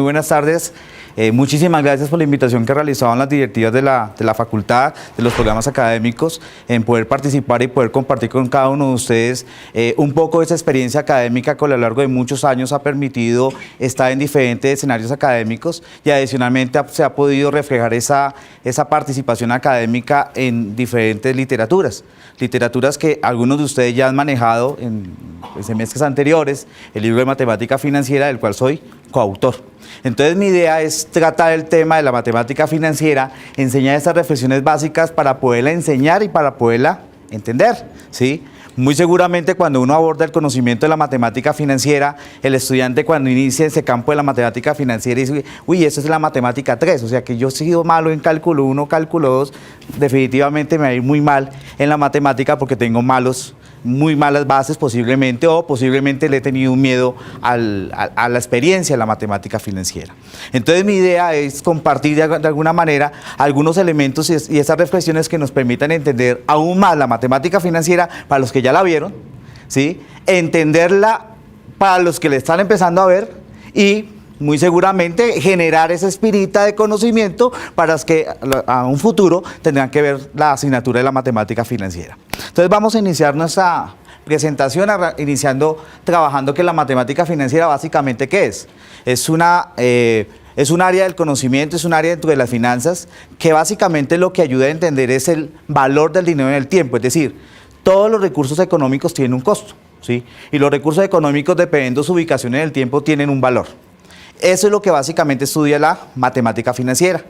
Muy buenas tardes. Muchísimas gracias por la invitación que realizaban las directivas de la facultad, de los programas académicos, en poder participar y poder compartir con cada uno de ustedes un poco de esa experiencia académica que a lo largo de muchos años ha permitido estar en diferentes escenarios académicos y adicionalmente se ha podido reflejar esa participación académica en diferentes literaturas. Literaturas que algunos de ustedes ya han manejado en semestres anteriores, el libro de matemática financiera, del cual soy coautor. Entonces mi idea es tratar el tema de la matemática financiera, enseñar estas reflexiones básicas para poderla enseñar y para poderla entender, ¿sí? Muy seguramente cuando uno aborda el conocimiento de la matemática financiera, el estudiante cuando inicia ese campo de la matemática financiera dice, uy, eso es la matemática 3, o sea que yo he sido malo en cálculo 1, cálculo 2, definitivamente me va a ir muy mal en la matemática porque tengo muy malas bases posiblemente, o posiblemente le he tenido un miedo a la experiencia de la matemática financiera. Entonces mi idea es compartir de alguna manera algunos elementos y esas reflexiones que nos permitan entender aún más la matemática financiera para los que ya la vieron, ¿sí? Entenderla para los que le están empezando a ver y muy seguramente generar esa espirita de conocimiento para los que a un futuro tendrán que ver la asignatura de la matemática financiera. Entonces vamos a iniciar nuestra presentación trabajando que la matemática financiera básicamente ¿qué es? Es un área del conocimiento, es un área dentro de las finanzas que básicamente lo que ayuda a entender es el valor del dinero en el tiempo, es decir, todos los recursos económicos tienen un costo, ¿sí? Y los recursos económicos dependiendo de su ubicación en el tiempo tienen un valor. Eso es lo que básicamente estudia la matemática financiera.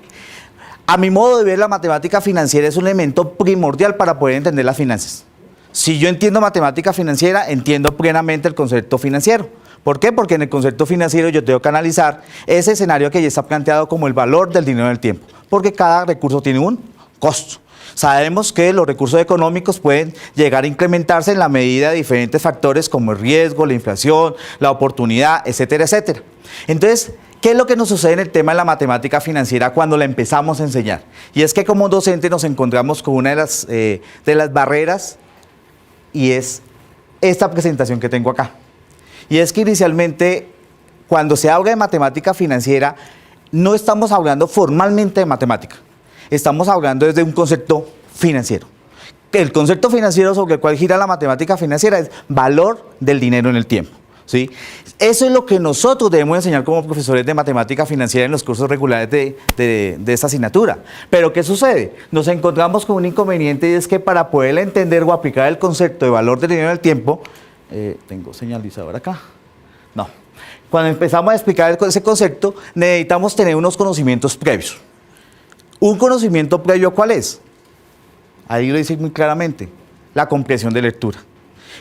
A mi modo de ver, la matemática financiera es un elemento primordial para poder entender las finanzas. Si yo entiendo matemática financiera, entiendo plenamente el concepto financiero. ¿Por qué? Porque en el concepto financiero yo tengo que analizar ese escenario que ya está planteado como el valor del dinero en el tiempo, porque cada recurso tiene un costo. Sabemos que los recursos económicos pueden llegar a incrementarse en la medida de diferentes factores como el riesgo, la inflación, la oportunidad, etcétera, etcétera. Entonces, ¿qué es lo que nos sucede en el tema de la matemática financiera cuando la empezamos a enseñar? Y es que como docente nos encontramos con una de las barreras y es esta presentación que tengo acá. Y es que inicialmente, cuando se habla de matemática financiera, no estamos hablando formalmente de matemática. Estamos hablando desde un concepto financiero. El concepto financiero sobre el cual gira la matemática financiera es valor del dinero en el tiempo, ¿sí? Eso es lo que nosotros debemos enseñar como profesores de matemática financiera en los cursos regulares de esta asignatura. Pero ¿qué sucede? Nos encontramos con un inconveniente y es que para poder entender o aplicar el concepto de valor del dinero en el tiempo, tengo señalizador acá, no. Cuando empezamos a explicar ese concepto, necesitamos tener unos conocimientos previos. ¿Un conocimiento previo cuál es? Ahí lo dice muy claramente, la comprensión de lectura.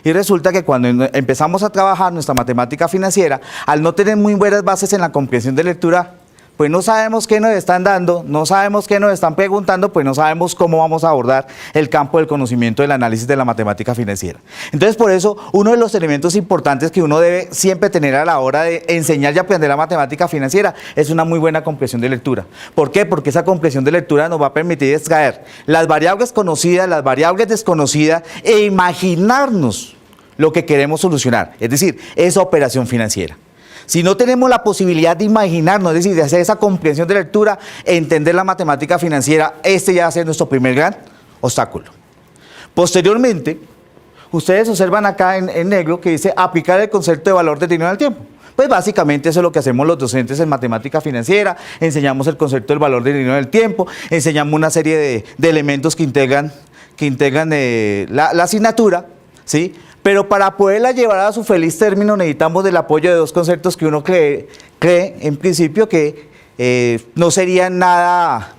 Y resulta que cuando empezamos a trabajar nuestra matemática financiera, al no tener muy buenas bases en la comprensión de lectura, pues no sabemos qué nos están dando, no sabemos qué nos están preguntando, pues no sabemos cómo vamos a abordar el campo del conocimiento del análisis de la matemática financiera. Entonces, por eso, uno de los elementos importantes que uno debe siempre tener a la hora de enseñar y aprender la matemática financiera es una muy buena comprensión de lectura. ¿Por qué? Porque esa comprensión de lectura nos va a permitir extraer las variables conocidas, las variables desconocidas e imaginarnos lo que queremos solucionar, es decir, esa operación financiera. Si no tenemos la posibilidad de imaginarnos, es decir, de hacer esa comprensión de lectura, entender la matemática financiera, este ya va a ser nuestro primer gran obstáculo. Posteriormente, ustedes observan acá en negro que dice aplicar el concepto de valor del dinero al tiempo. Pues básicamente eso es lo que hacemos los docentes en matemática financiera, enseñamos el concepto del valor del dinero del tiempo, enseñamos una serie de elementos que integran la asignatura, ¿sí? Pero para poderla llevar a su feliz término necesitamos del apoyo de dos conceptos que uno cree en principio que no serían nada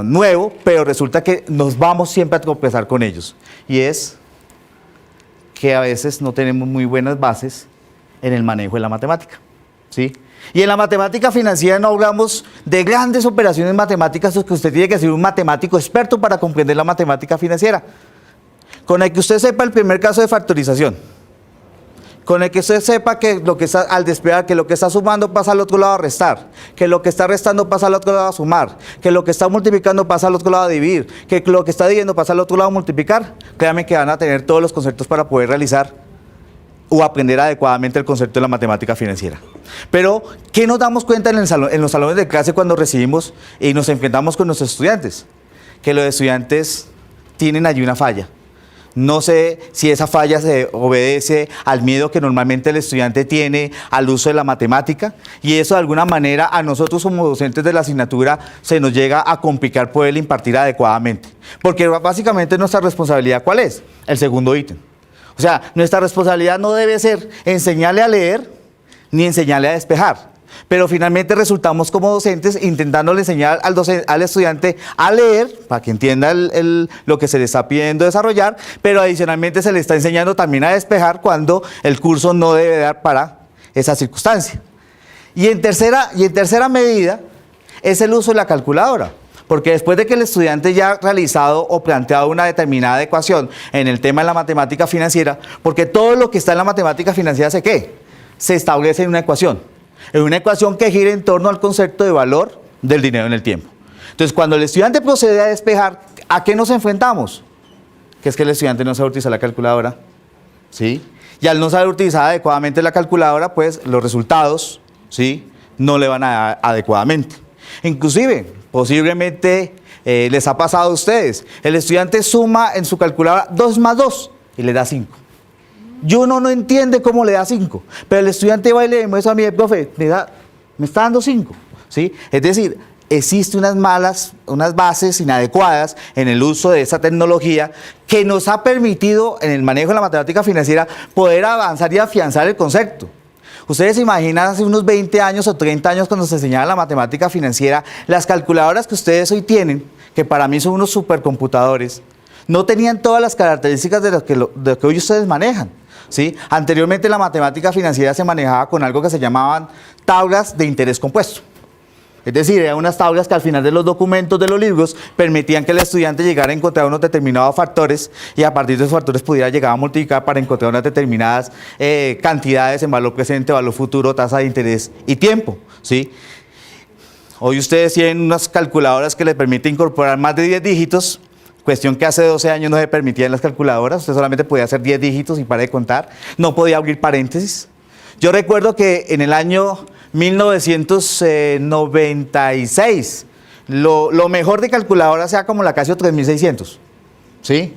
nuevo, pero resulta que nos vamos siempre a tropezar con ellos. Y es que a veces no tenemos muy buenas bases en el manejo de la matemática, ¿sí? Y en la matemática financiera no hablamos de grandes operaciones matemáticas, que usted tiene que ser un matemático experto para comprender la matemática financiera. Con el que usted sepa el primer caso de factorización, con el que usted sepa que lo que está al desplegar, que lo que está sumando pasa al otro lado a restar, que lo que está restando pasa al otro lado a sumar, que lo que está multiplicando pasa al otro lado a dividir, que lo que está dividiendo pasa al otro lado a multiplicar, créanme que van a tener todos los conceptos para poder realizar o aprender adecuadamente el concepto de la matemática financiera. Pero, ¿qué nos damos cuenta en los salones de clase cuando recibimos y nos enfrentamos con nuestros estudiantes? Que los estudiantes tienen allí una falla. No sé si esa falla se obedece al miedo que normalmente el estudiante tiene al uso de la matemática, y eso de alguna manera a nosotros como docentes de la asignatura se nos llega a complicar poder impartir adecuadamente. Porque básicamente nuestra responsabilidad, ¿cuál es? El segundo ítem. O sea, nuestra responsabilidad no debe ser enseñarle a leer ni enseñarle a despejar. Pero finalmente resultamos como docentes intentándole enseñar al estudiante a leer, para que entienda lo que se le está pidiendo desarrollar, pero adicionalmente se le está enseñando también a despejar cuando el curso no debe dar para esa circunstancia. Y en tercera medida es el uso de la calculadora. Porque después de que el estudiante ya ha realizado o planteado una determinada ecuación en el tema de la matemática financiera, porque todo lo que está en la matemática financiera se establece en una ecuación que gira en torno al concepto de valor del dinero en el tiempo. Entonces, cuando el estudiante procede a despejar, ¿a qué nos enfrentamos? Que es que el estudiante no sabe utilizar la calculadora, ¿sí? Y al no saber utilizar adecuadamente la calculadora, pues los resultados, ¿sí?, no le van a dar adecuadamente. Inclusive, posiblemente les ha pasado a ustedes, el estudiante suma en su calculadora 2 más 2 y le da 5. Y uno no entiende cómo le da 5, pero el estudiante va y le demuestra a mí, profe, me está dando 5, ¿sí? Es decir, existen unas bases inadecuadas en el uso de esa tecnología que nos ha permitido en el manejo de la matemática financiera poder avanzar y afianzar el concepto. Ustedes se imaginan hace unos 20 años o 30 años cuando se enseñaba la matemática financiera, las calculadoras que ustedes hoy tienen, que para mí son unos supercomputadores, no tenían todas las características de lo que hoy ustedes manejan, ¿sí? Anteriormente la matemática financiera se manejaba con algo que se llamaban tablas de interés compuesto. Es decir, eran unas tablas que al final de los documentos de los libros permitían que el estudiante llegara a encontrar unos determinados factores y a partir de esos factores pudiera llegar a multiplicar para encontrar unas determinadas cantidades en valor presente, valor futuro, tasa de interés y tiempo, ¿sí? Hoy ustedes tienen unas calculadoras que les permiten incorporar más de 10 dígitos, cuestión que hace 12 años no se permitía en las calculadoras. Usted solamente podía hacer 10 dígitos y para de contar, no podía abrir paréntesis. Yo recuerdo que en el año 1996, lo mejor de calculadora sea como la Casio 3600, ¿sí?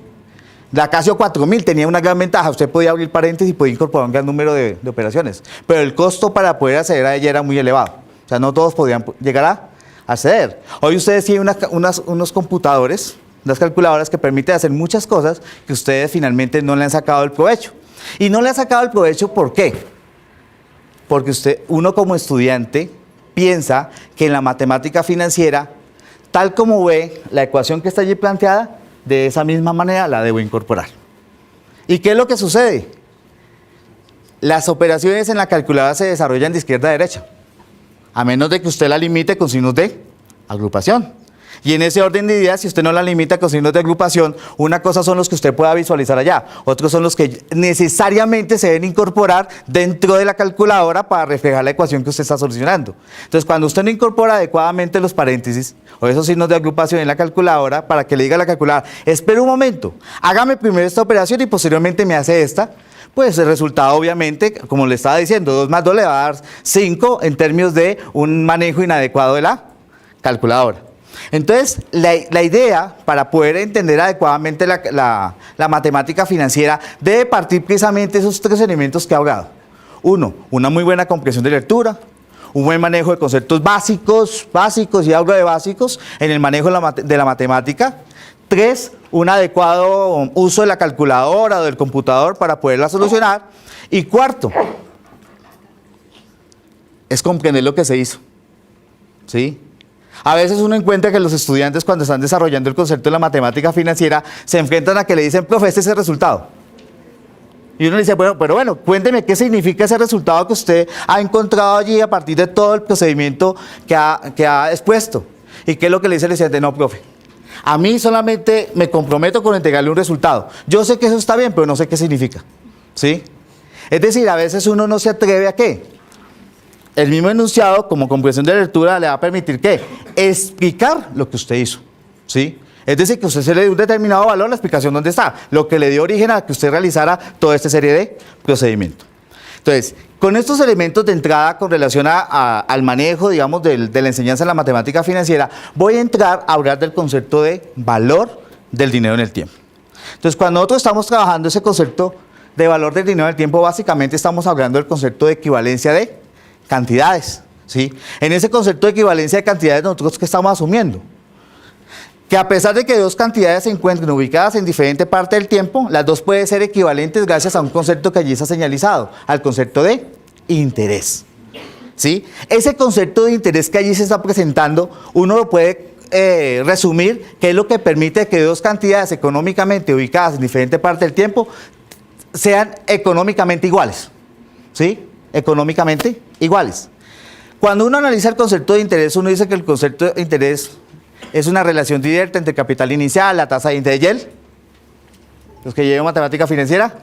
La Casio 4000 tenía una gran ventaja, usted podía abrir paréntesis y podía incorporar un gran número de operaciones, pero el costo para poder acceder a ella era muy elevado, o sea, no todos podían llegar a acceder. Hoy ustedes tienen unos computadores, unas calculadoras que permiten hacer muchas cosas que ustedes finalmente no le han sacado el provecho. Y no le han sacado el provecho, ¿por qué? Porque uno como estudiante piensa que en la matemática financiera, tal como ve la ecuación que está allí planteada, de esa misma manera la debo incorporar. ¿Y qué es lo que sucede? Las operaciones en la calculadora se desarrollan de izquierda a derecha, a menos de que usted la limite con signos de agrupación. Y en ese orden de ideas, si usted no la limita con signos de agrupación, una cosa son los que usted pueda visualizar allá, otros son los que necesariamente se deben incorporar dentro de la calculadora para reflejar la ecuación que usted está solucionando. Entonces, cuando usted no incorpora adecuadamente los paréntesis o esos signos de agrupación en la calculadora, para que le diga a la calculadora, espere un momento, hágame primero esta operación y posteriormente me hace esta, pues el resultado obviamente, como le estaba diciendo, 2 más 2 le va a dar 5 en términos de un manejo inadecuado de la calculadora. Entonces, la idea para poder entender adecuadamente la matemática financiera debe partir precisamente de esos 3 elementos que he hablado. 1, una muy buena comprensión de lectura, un buen manejo de conceptos básicos y algo de básicos en el manejo de la matemática. 3, un adecuado uso de la calculadora o del computador para poderla solucionar. Y 4, es comprender lo que se hizo, ¿sí? A veces uno encuentra que los estudiantes cuando están desarrollando el concepto de la matemática financiera se enfrentan a que le dicen, profe, este es el resultado. Y uno le dice, bueno, pero bueno, cuénteme qué significa ese resultado que usted ha encontrado allí a partir de todo el procedimiento que ha expuesto. ¿Y qué es lo que le dice el estudiante? No, profe, a mí solamente me comprometo con entregarle un resultado. Yo sé que eso está bien, pero no sé qué significa, ¿sí? Es decir, a veces uno no se atreve a ¿qué? El mismo enunciado, como comprensión de lectura, le va a permitir ¿qué? Explicar lo que usted hizo, ¿sí? Es decir, que usted se le dio un determinado valor, la explicación dónde está, lo que le dio origen a que usted realizara toda esta serie de procedimientos. Entonces, con estos elementos de entrada con relación al manejo, digamos, de la enseñanza en la matemática financiera, voy a entrar a hablar del concepto de valor del dinero en el tiempo. Entonces, cuando nosotros estamos trabajando ese concepto de valor del dinero en el tiempo, básicamente estamos hablando del concepto de equivalencia de cantidades, ¿sí? En ese concepto de equivalencia de cantidades, nosotros, ¿qué estamos asumiendo? Que a pesar de que dos cantidades se encuentren ubicadas en diferente parte del tiempo, las dos pueden ser equivalentes gracias a un concepto que allí está señalizado, al concepto de interés, ¿sí? Ese concepto de interés que allí se está presentando, uno lo puede resumir, que es lo que permite que dos cantidades económicamente ubicadas en diferente parte del tiempo sean económicamente iguales, ¿sí? Económicamente iguales. Cuando uno analiza el concepto de interés, uno dice que el concepto de interés es una relación directa entre capital inicial, la tasa de interés y los que llevan matemática financiera,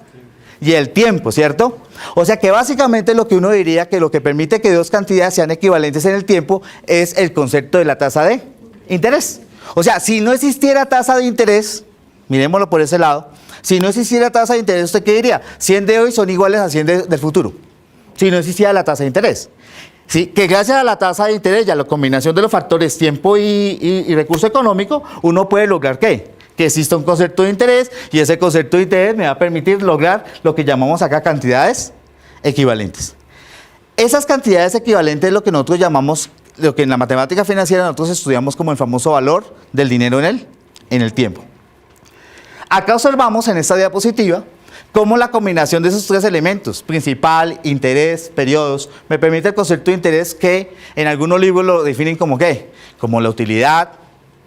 y el tiempo, ¿cierto? O sea que básicamente lo que uno diría que lo que permite que dos cantidades sean equivalentes en el tiempo es el concepto de la tasa de interés. O sea, si no existiera tasa de interés, miremoslo por ese lado, si no existiera tasa de interés, ¿usted qué diría? 100 de hoy son iguales a 100 del futuro, si no existiera la tasa de interés. Sí, que gracias a la tasa de interés y a la combinación de los factores tiempo y recurso económico, uno puede lograr ¿qué? Que exista un concepto de interés y ese concepto de interés me va a permitir lograr lo que llamamos acá cantidades equivalentes. Esas cantidades equivalentes es lo que nosotros llamamos, lo que en la matemática financiera nosotros estudiamos como el famoso valor del dinero en el tiempo. Acá observamos en esta diapositiva cómo la combinación de esos tres elementos, principal, interés, periodos, me permite el concepto de interés que en algunos libros lo definen como ¿qué? Como la utilidad,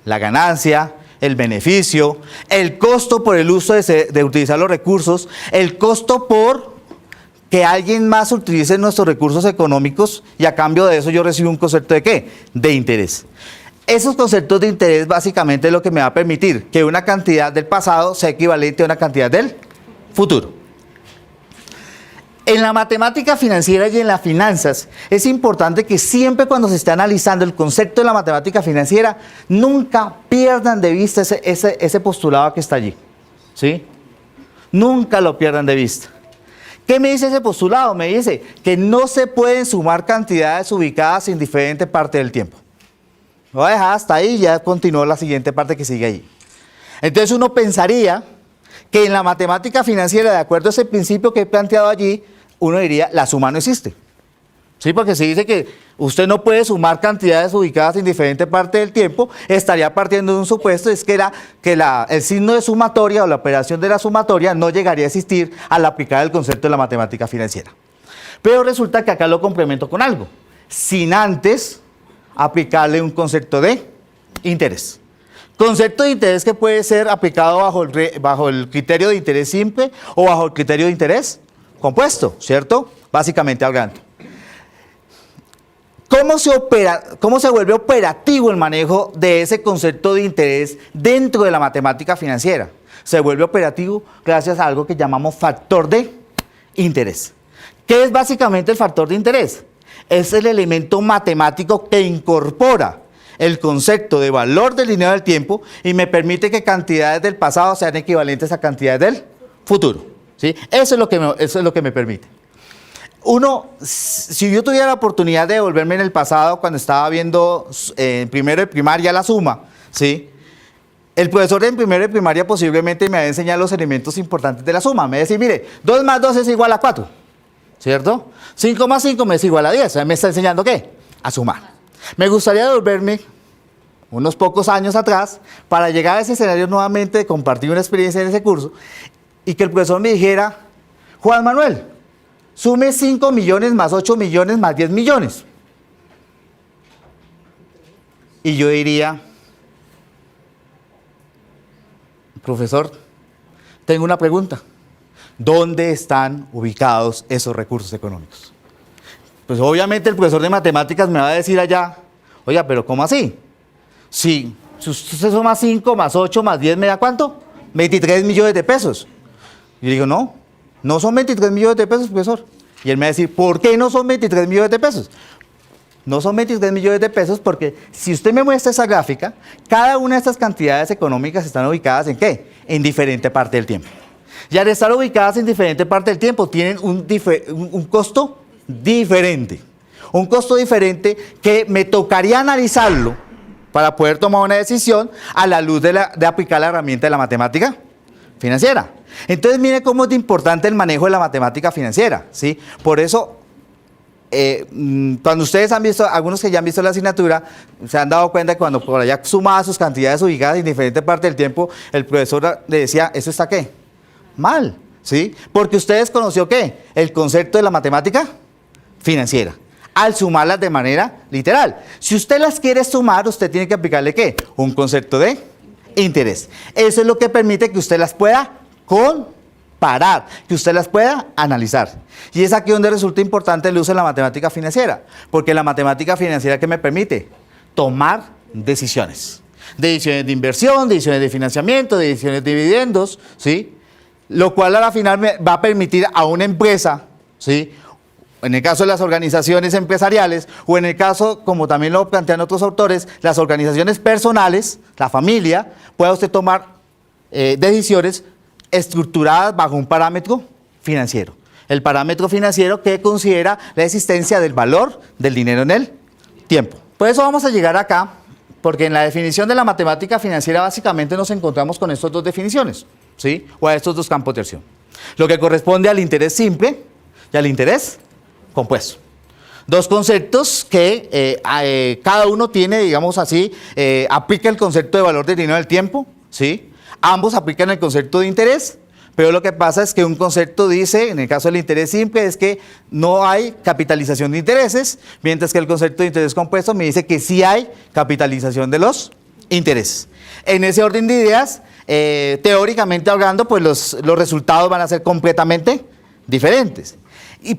la ganancia, el beneficio, el costo por el uso de utilizar los recursos, el costo por que alguien más utilice nuestros recursos económicos y a cambio de eso yo recibo un concepto de ¿qué? De interés. Esos conceptos de interés básicamente es lo que me va a permitir que una cantidad del pasado sea equivalente a una cantidad del futuro. En la matemática financiera y en las finanzas es importante que siempre cuando se esté analizando el concepto de la matemática financiera nunca pierdan de vista ese postulado que está allí, ¿sí? Nunca lo pierdan de vista. ¿Qué me dice ese postulado? Me dice que no se pueden sumar cantidades ubicadas en diferente parte del tiempo. Lo voy a dejar hasta ahí y ya continúo la siguiente parte que sigue ahí. Entonces uno pensaría que en la matemática financiera, de acuerdo a ese principio que he planteado allí, uno diría, la suma no existe. Sí, porque si dice que usted no puede sumar cantidades ubicadas en diferente parte del tiempo, estaría partiendo de un supuesto, es que el signo de sumatoria o la operación de la sumatoria no llegaría a existir al aplicar el concepto de la matemática financiera. Pero resulta que acá lo complemento con algo, sin antes aplicarle un concepto de interés. Concepto de interés que puede ser aplicado bajo el criterio de interés simple o bajo el criterio de interés compuesto, ¿cierto? Básicamente hablando. ¿Cómo se vuelve operativo el manejo de ese concepto de interés dentro de la matemática financiera? Se vuelve operativo gracias a algo que llamamos factor de interés. ¿Qué es básicamente el factor de interés? Es el elemento matemático que incorpora el concepto de valor del dinero del tiempo y me permite que cantidades del pasado sean equivalentes a cantidades del futuro, ¿sí? Eso es lo que me permite. Si yo tuviera la oportunidad de devolverme en el pasado cuando estaba viendo en primero de primaria la suma, ¿sí? El profesor en primero de primaria posiblemente me va a enseñar los elementos importantes de la suma. Me va a decir, mire, 2 más 2 es igual a 4, ¿cierto? 5 más 5 me es igual a 10. O sea, me está enseñando ¿qué? A sumar. Me gustaría devolverme unos pocos años atrás para llegar a ese escenario nuevamente de compartir una experiencia en ese curso y que el profesor me dijera, Juan Manuel, sume 5 millones más 8 millones más 10 millones. Y yo diría, profesor, tengo una pregunta. ¿Dónde están ubicados esos recursos económicos? Pues obviamente el profesor de matemáticas me va a decir allá, oiga, pero ¿cómo así? Si usted suma 5 más 8 más 10, ¿me da cuánto? 23 millones de pesos. Y yo digo, no son 23 millones de pesos, profesor. Y él me va a decir, ¿por qué no son 23 millones de pesos? No son 23 millones de pesos porque si usted me muestra esa gráfica, cada una de estas cantidades económicas están ubicadas ¿en qué? En diferente parte del tiempo. Y al estar ubicadas en diferente parte del tiempo, tienen un costo diferente. Un costo diferente que me tocaría analizarlo para poder tomar una decisión a la luz de aplicar la herramienta de la matemática financiera. Entonces, mire cómo es de importante el manejo de la matemática financiera, ¿sí? Por eso, cuando ustedes han visto, algunos que ya han visto la asignatura, se han dado cuenta que cuando por allá sumaba sus cantidades ubicadas en diferentes partes del tiempo, el profesor le decía, ¿eso está qué? Mal, ¿sí? Porque ustedes conoció ¿qué? El concepto de la matemática financiera, al sumarlas de manera literal. Si usted las quiere sumar, usted tiene que aplicarle ¿qué? Un concepto de interés. Eso es lo que permite que usted las pueda comparar, que usted las pueda analizar. Y es aquí donde resulta importante el uso de la matemática financiera, porque la matemática financiera ¿qué me permite? Tomar decisiones. Decisiones de inversión, decisiones de financiamiento, decisiones de dividendos, ¿sí? Lo cual a la final me va a permitir a una empresa, ¿sí? En el caso de las organizaciones empresariales, o en el caso, como también lo plantean otros autores, las organizaciones personales, la familia, pueda usted tomar decisiones estructuradas bajo un parámetro financiero. El parámetro financiero que considera la existencia del valor del dinero en el tiempo. Por eso vamos a llegar acá, porque en la definición de la matemática financiera básicamente nos encontramos con estas dos definiciones, ¿sí? O a estos dos campos de acción. Lo que corresponde al interés simple y al interés compuesto. Dos conceptos que cada uno tiene, digamos así, aplica el concepto de valor del dinero del tiempo, ¿sí? Ambos aplican el concepto de interés, pero lo que pasa es que un concepto dice, en el caso del interés simple, es que no hay capitalización de intereses, mientras que el concepto de interés compuesto me dice que sí hay capitalización de los intereses. En ese orden de ideas, teóricamente hablando, pues los resultados van a ser completamente diferentes.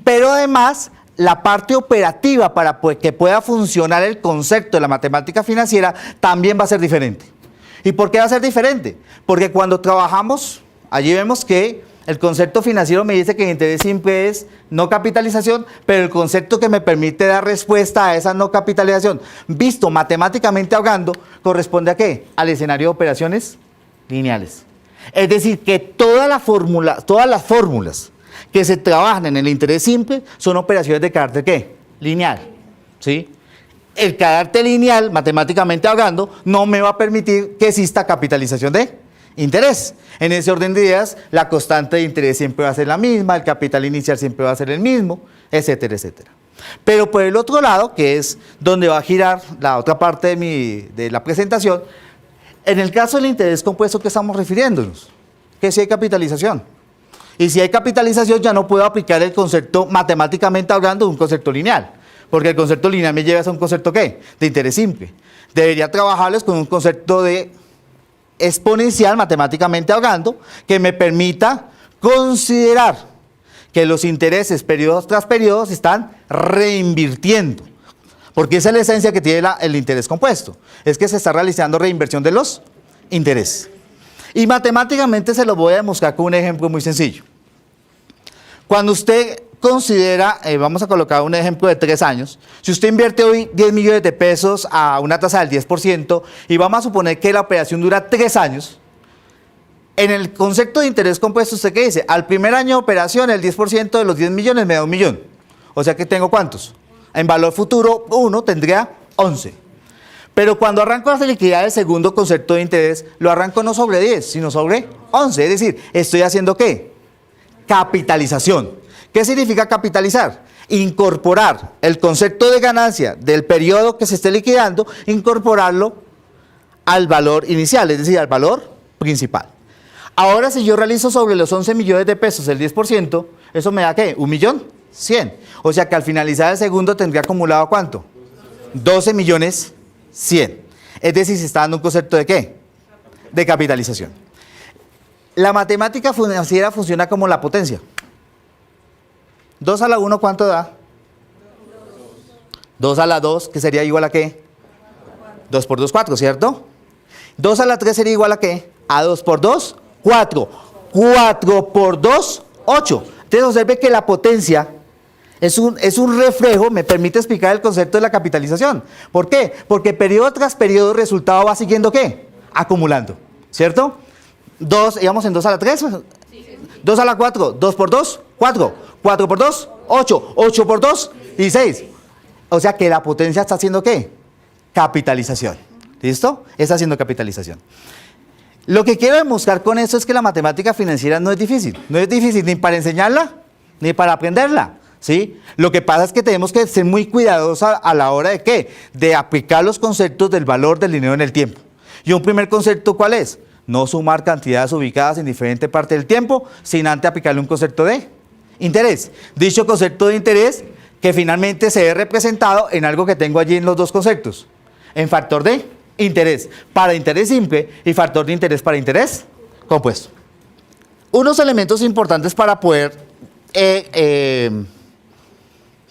Pero además, la parte operativa para que pueda funcionar el concepto de la matemática financiera también va a ser diferente. ¿Y por qué va a ser diferente? Porque cuando trabajamos, allí vemos que el concepto financiero me dice que el interés simple es no capitalización, pero el concepto que me permite dar respuesta a esa no capitalización, visto matemáticamente hablando, corresponde a ¿qué? Al escenario de operaciones lineales. Es decir, que todas las fórmulas que se trabajan en el interés simple son operaciones de carácter ¿qué? Lineal, ¿sí? El carácter lineal, matemáticamente hablando, no me va a permitir que exista capitalización de interés. En ese orden de ideas, la constante de interés siempre va a ser la misma, el capital inicial siempre va a ser el mismo, etcétera, etcétera. Pero por el otro lado, que es donde va a girar la otra parte de la presentación, en el caso del interés compuesto, ¿qué estamos refiriéndonos? Que si hay capitalización. Y si hay capitalización, ya no puedo aplicar el concepto matemáticamente hablando de un concepto lineal. Porque el concepto lineal me lleva a un concepto ¿qué? De interés simple. Debería trabajarles con un concepto de exponencial, matemáticamente hablando, que me permita considerar que los intereses periodos tras periodos están reinvirtiendo. Porque esa es la esencia que tiene el interés compuesto. Es que se está realizando reinversión de los intereses. Y matemáticamente se lo voy a demostrar con un ejemplo muy sencillo. Cuando usted considera, vamos a colocar un ejemplo de 3 años, si usted invierte hoy 10 millones de pesos a una tasa del 10% y vamos a suponer que la operación dura 3 años, en el concepto de interés compuesto, ¿usted qué dice? Al primer año de operación, el 10% de los 10 millones me da 1 millón. O sea que tengo ¿cuántos? En valor futuro, 1 tendría 11. Pero cuando arranco a liquidar el segundo concepto de interés, lo arranco no sobre 10, sino sobre 11. Es decir, estoy haciendo ¿qué? Capitalización. ¿Qué significa capitalizar? Incorporar el concepto de ganancia del periodo que se esté liquidando, incorporarlo al valor inicial, es decir, al valor principal. Ahora, si yo realizo sobre los 11 millones de pesos el 10%, ¿eso me da qué? 1.100.000. O sea que al finalizar el segundo tendría acumulado ¿cuánto? 12.100.000. Es decir, se está dando un concepto de ¿qué? De capitalización. La matemática financiera funciona como la potencia. 2 a la 1, ¿cuánto da? 2 a la 2, que sería igual a ¿qué? 2 por 2, 4, ¿cierto? 2 a la 3 sería igual a ¿qué? A 2 por 2, 4. 4 por 2, 8. Entonces observe que la potencia Es un reflejo, me permite explicar el concepto de la capitalización. ¿Por qué? Porque periodo tras periodo el resultado va siguiendo ¿qué? Acumulando, ¿cierto? 2, íbamos en 2 a la 3, 2 a la 4, 2 por 2, 4, 4 por 2, 8, 8 por 2, 16. O sea que la potencia está haciendo ¿qué? Capitalización. ¿Listo? Está haciendo capitalización. Lo que quiero demostrar con esto es que la matemática financiera no es difícil. No es difícil ni para enseñarla, ni para aprenderla. ¿Sí? Lo que pasa es que tenemos que ser muy cuidadosos a la hora de ¿qué? De aplicar los conceptos del valor del dinero en el tiempo. Y un primer concepto, ¿cuál es? No sumar cantidades ubicadas en diferente parte del tiempo sin antes aplicarle un concepto de interés. Dicho concepto de interés que finalmente se ve representado en algo que tengo allí en los dos conceptos. En factor de interés para interés simple y factor de interés para interés compuesto. Unos elementos importantes para poder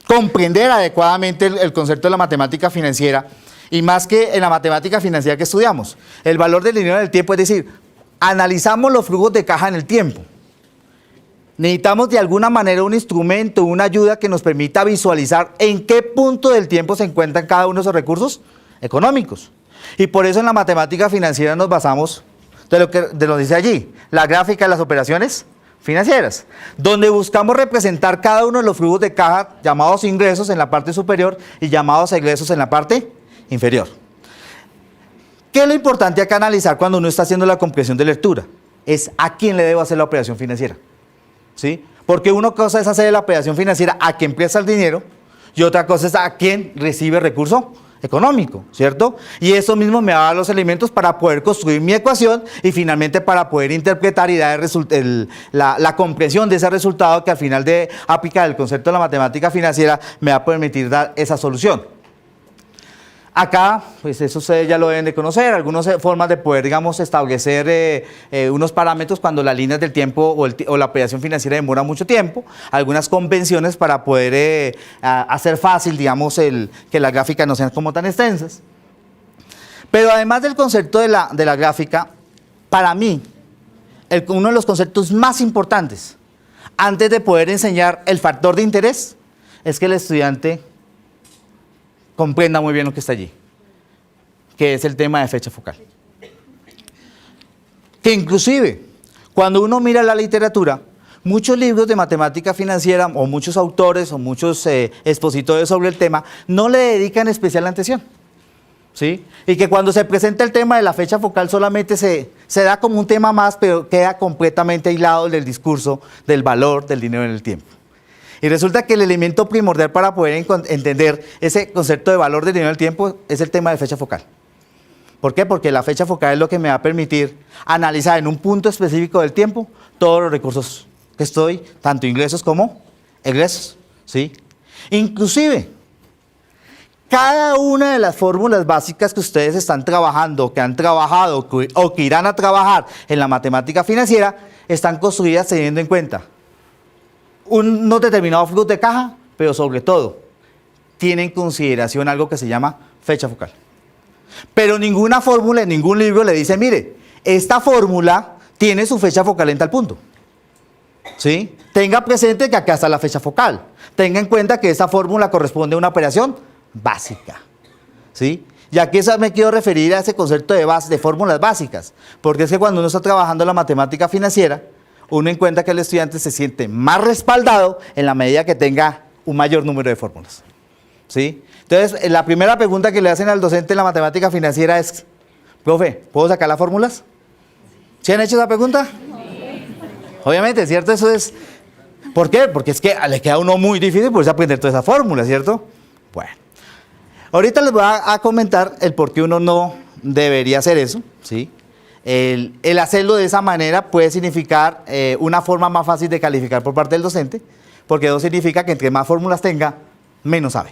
comprender adecuadamente el concepto de la matemática financiera, y más que en la matemática financiera que estudiamos, el valor del dinero en el tiempo, es decir, analizamos los flujos de caja en el tiempo. Necesitamos de alguna manera un instrumento, una ayuda que nos permita visualizar en qué punto del tiempo se encuentran cada uno de esos recursos económicos. Y por eso en la matemática financiera nos basamos de lo que dice allí, la gráfica de las operaciones financieras, donde buscamos representar cada uno de los flujos de caja llamados ingresos en la parte superior y llamados egresos en la parte inferior. ¿Qué es lo importante acá analizar cuando uno está haciendo la comprensión de lectura? Es a quién le debo hacer la operación financiera. ¿Sí? Porque una cosa es hacer la operación financiera a quien presta el dinero y otra cosa es a quien recibe el recurso económico, ¿cierto? Y eso mismo me va a dar los elementos para poder construir mi ecuación y finalmente para poder interpretar y dar la comprensión de ese resultado que al final de aplicar el concepto de la matemática financiera me va a permitir dar esa solución. Acá, pues eso ustedes ya lo deben de conocer, algunas formas de poder, digamos, establecer unos parámetros cuando las líneas del tiempo o la operación financiera demora mucho tiempo, algunas convenciones para poder hacer fácil, digamos, que las gráficas no sean como tan extensas. Pero además del concepto de la gráfica, para mí, uno de los conceptos más importantes, antes de poder enseñar el factor de interés, es que el estudiante comprenda muy bien lo que está allí, que es el tema de fecha focal. Que inclusive, cuando uno mira la literatura, muchos libros de matemática financiera, o muchos autores, o muchos expositores sobre el tema, no le dedican especial atención. ¿Sí? Y que cuando se presenta el tema de la fecha focal solamente se da como un tema más, pero queda completamente aislado del discurso del valor del dinero en el tiempo. Y resulta que el elemento primordial para poder entender ese concepto de valor del dinero en el tiempo es el tema de fecha focal. ¿Por qué? Porque la fecha focal es lo que me va a permitir analizar en un punto específico del tiempo todos los recursos que estoy, tanto ingresos como egresos, ¿sí? Inclusive, cada una de las fórmulas básicas que ustedes están trabajando, que han trabajado o que irán a trabajar en la matemática financiera, están construidas teniendo en cuenta unos determinados flujos de caja, pero sobre todo, tienen en consideración algo que se llama fecha focal. Pero ninguna fórmula en ningún libro le dice, mire, esta fórmula tiene su fecha focal en tal punto. ¿Sí? Tenga presente que acá está la fecha focal. Tenga en cuenta que esta fórmula corresponde a una operación básica. ¿Sí? Y aquí me quiero referir a ese concepto de fórmulas básicas, porque es que cuando uno está trabajando la matemática financiera, uno encuentra que el estudiante se siente más respaldado en la medida que tenga un mayor número de fórmulas. ¿Sí? Entonces, la primera pregunta que le hacen al docente en la matemática financiera es, profe, ¿puedo sacar las fórmulas? ¿Sí han hecho esa pregunta? Sí. Obviamente, ¿cierto? Eso es... ¿Por qué? Porque es que le queda a uno muy difícil poderse aprender toda esa fórmula, ¿cierto? Bueno. Ahorita les voy a comentar el por qué uno no debería hacer eso, ¿sí? El hacerlo de esa manera puede significar una forma más fácil de calificar por parte del docente, porque eso significa que entre más fórmulas tenga, menos sabe.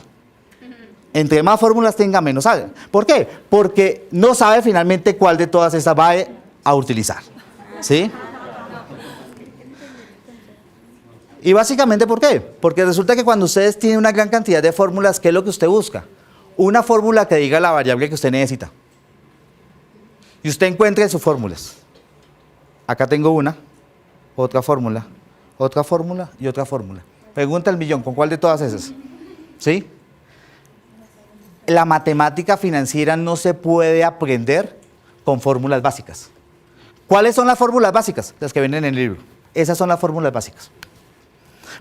Entre más fórmulas tenga, menos sabe. ¿Por qué? Porque no sabe finalmente cuál de todas esas va a utilizar. ¿Sí? Y básicamente, ¿por qué? Porque resulta que cuando ustedes tienen una gran cantidad de fórmulas, ¿qué es lo que usted busca? Una fórmula que diga la variable que usted necesita. Y usted encuentre sus fórmulas. Acá tengo una, otra fórmula y otra fórmula. Pregunta al millón, ¿con cuál de todas esas? ¿Sí? La matemática financiera no se puede aprender con fórmulas básicas. ¿Cuáles son las fórmulas básicas? Las que vienen en el libro. Esas son las fórmulas básicas.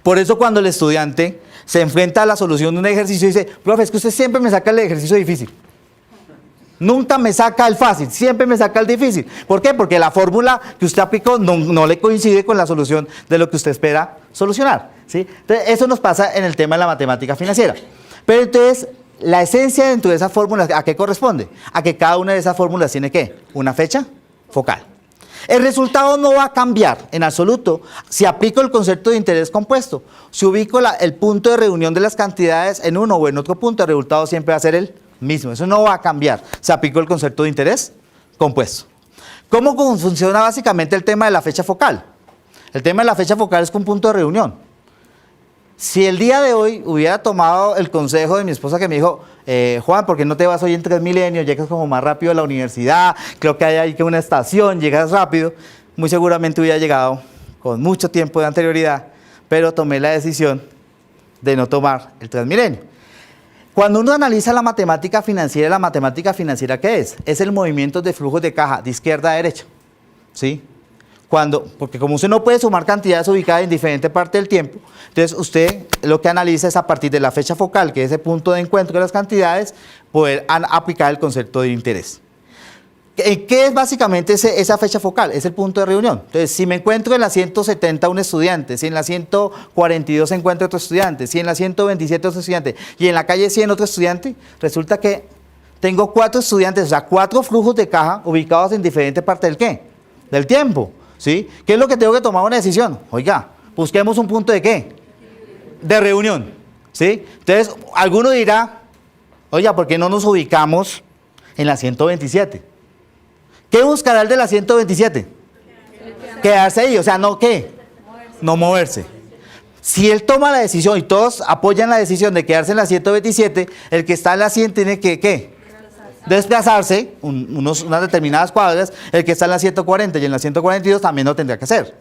Por eso cuando el estudiante se enfrenta a la solución de un ejercicio y dice, profe, es que usted siempre me saca el ejercicio difícil. Nunca me saca el fácil, siempre me saca el difícil. ¿Por qué? Porque la fórmula que usted aplicó no le coincide con la solución de lo que usted espera solucionar, ¿sí? Entonces, eso nos pasa en el tema de la matemática financiera. Pero entonces, la esencia dentro de esas fórmulas, ¿a qué corresponde? A que cada una de esas fórmulas tiene ¿qué? Una fecha focal. El resultado no va a cambiar en absoluto si aplico el concepto de interés compuesto. Si ubico el punto de reunión de las cantidades en uno o en otro punto, el resultado siempre va a ser el mismo. Eso no va a cambiar. Se aplicó el concepto de interés compuesto. ¿Cómo funciona básicamente el tema de la fecha focal? El tema de la fecha focal es con punto de reunión. Si el día de hoy hubiera tomado el consejo de mi esposa que me dijo, Juan, ¿por qué no te vas hoy en Transmilenio? Llegas como más rápido a la universidad, creo que hay ahí que una estación, llegas rápido. Muy seguramente hubiera llegado con mucho tiempo de anterioridad, pero tomé la decisión de no tomar el Transmilenio. Cuando uno analiza la matemática financiera, ¿qué es? Es el movimiento de flujos de caja de izquierda a derecha, ¿sí? Porque como usted no puede sumar cantidades ubicadas en diferentes partes del tiempo, entonces usted lo que analiza es a partir de la fecha focal, que es el punto de encuentro de las cantidades, poder aplicar el concepto de interés. ¿Qué es básicamente esa fecha focal? Es el punto de reunión. Entonces, si me encuentro en la 170 un estudiante, si en la 142 se encuentra otro estudiante, si en la 127 otro estudiante y en la calle 100 otro estudiante, resulta que tengo 4 estudiantes, o sea, 4 flujos de caja ubicados en diferentes partes del ¿qué? Del tiempo, ¿sí? ¿Qué es lo que tengo que tomar una decisión? Oiga, busquemos un punto de ¿qué? De reunión, ¿sí? Entonces, alguno dirá, oiga, ¿por qué no nos ubicamos en la 127? ¿Qué buscará el de la 127? Quedarse ahí, o sea, ¿no qué? No moverse. Si él toma la decisión y todos apoyan la decisión de quedarse en la 127, el que está en la 100 tiene que, ¿qué? Desplazarse unas determinadas cuadras, el que está en la 140 y en la 142 también lo tendrá que hacer.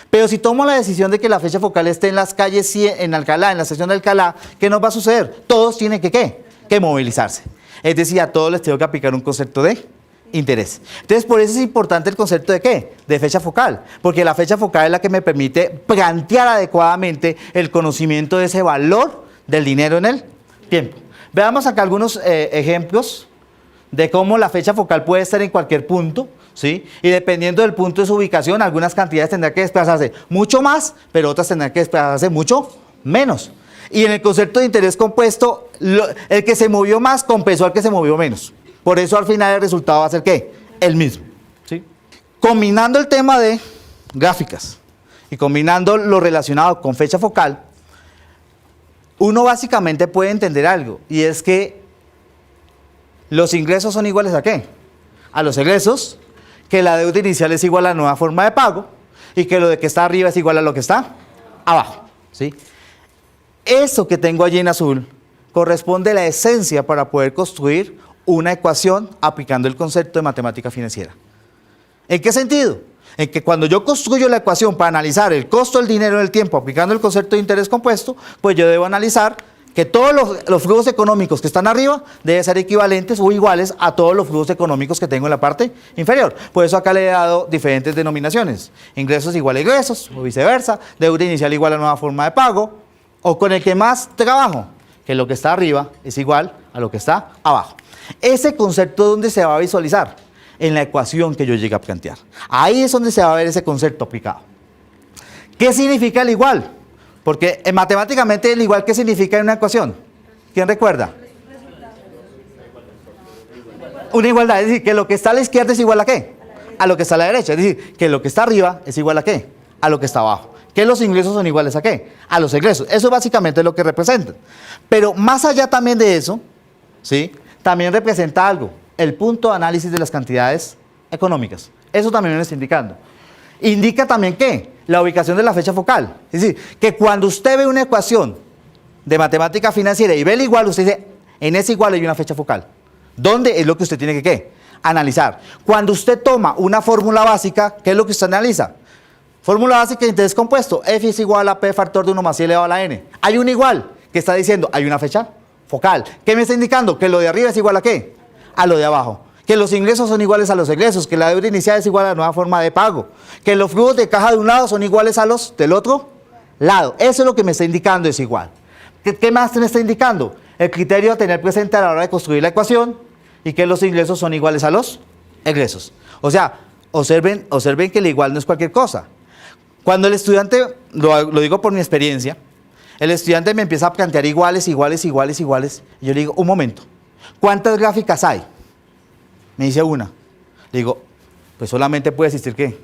Pero si tomo la decisión de que la fecha focal esté en las calles 100, en Alcalá, en la estación de Alcalá, ¿qué nos va a suceder? Todos tienen que, ¿qué? Que movilizarse. Es decir, a todos les tengo que aplicar un concepto de interés. Entonces, por eso es importante el concepto de ¿qué? De fecha focal, porque la fecha focal es la que me permite plantear adecuadamente el conocimiento de ese valor del dinero en el tiempo. Veamos acá algunos ejemplos de cómo la fecha focal puede estar en cualquier punto, ¿sí? Y dependiendo del punto de su ubicación, algunas cantidades tendrán que desplazarse mucho más, pero otras tendrán que desplazarse mucho menos. Y en el concepto de interés compuesto, el que se movió más compensó al que se movió menos. Por eso al final el resultado va a ser ¿qué? El mismo, ¿sí? Combinando el tema de gráficas y combinando lo relacionado con fecha focal, uno básicamente puede entender algo, y es que los ingresos son iguales ¿a qué? A los egresos, que la deuda inicial es igual a la nueva forma de pago y que lo de que está arriba es igual a lo que está abajo, ¿sí? Eso que tengo allí en azul corresponde a la esencia para poder construir una ecuación aplicando el concepto de matemática financiera. ¿En qué sentido? En que cuando yo construyo la ecuación para analizar el costo del dinero en el tiempo aplicando el concepto de interés compuesto, pues yo debo analizar que todos los flujos económicos que están arriba deben ser equivalentes o iguales a todos los flujos económicos que tengo en la parte inferior. Por eso acá le he dado diferentes denominaciones. Ingresos igual a ingresos o viceversa, deuda inicial igual a nueva forma de pago, o con el que más trabajo, que lo que está arriba es igual a lo que está abajo. Ese concepto, ¿dónde se va a visualizar? En la ecuación que yo llegue a plantear. Ahí es donde se va a ver ese concepto aplicado. ¿Qué significa el igual? Porque matemáticamente el igual, ¿qué significa en una ecuación? ¿Quién recuerda? Una igualdad, es decir, que lo que está a la izquierda es igual a ¿qué? A lo que está a la derecha. Es decir, que lo que está arriba es igual a ¿qué? A lo que está abajo. ¿Que los ingresos son iguales a qué? A los egresos. Eso básicamente es lo que representan. Pero más allá también de eso, ¿sí? También representa algo, el punto de análisis de las cantidades económicas. Eso también me está indicando. Indica también ¿qué? La ubicación de la fecha focal. Es decir, que cuando usted ve una ecuación de matemática financiera y ve el igual, usted dice, en ese igual hay una fecha focal. ¿Dónde? Es lo que usted tiene que ¿qué? Analizar. Cuando usted toma una fórmula básica, ¿qué es lo que usted analiza? Fórmula básica de interés compuesto. F es igual a P factor de 1 más I elevado a la N. Hay un igual, que está diciendo, hay una fecha focal. ¿Qué me está indicando? Que lo de arriba es igual a ¿qué? A lo de abajo. Que los ingresos son iguales a los egresos, que la deuda inicial es igual a la nueva forma de pago, que los flujos de caja de un lado son iguales a los del otro lado. Eso es lo que me está indicando, es igual. ¿Qué más me está indicando? El criterio a tener presente a la hora de construir la ecuación y que los ingresos son iguales a los egresos. O sea, observen que el igual no es cualquier cosa. Cuando el estudiante, lo digo por mi experiencia, el estudiante me empieza a plantear iguales, y yo le digo, un momento, ¿cuántas gráficas hay? Me dice una. Le digo, pues solamente puede existir ¿qué?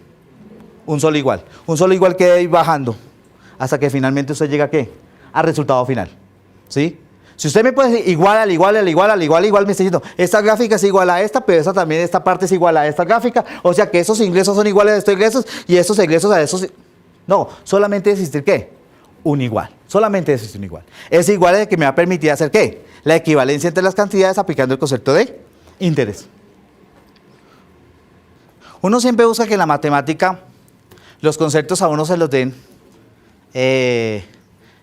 Un solo igual. Un solo igual que debe ir bajando hasta que finalmente usted llega ¿a qué? Al resultado final. ¿Sí? Si usted me puede decir igual, me está diciendo, esta gráfica es igual a esta, pero esta parte es igual a esta gráfica, o sea que esos ingresos son iguales a estos ingresos y estos egresos a esos. No, solamente debe existir ¿qué? Un igual. Solamente debe existir un igual. Ese igual es el que me va a permitir hacer ¿qué? La equivalencia entre las cantidades aplicando el concepto de interés. Uno siempre busca que en la matemática los conceptos a uno se los den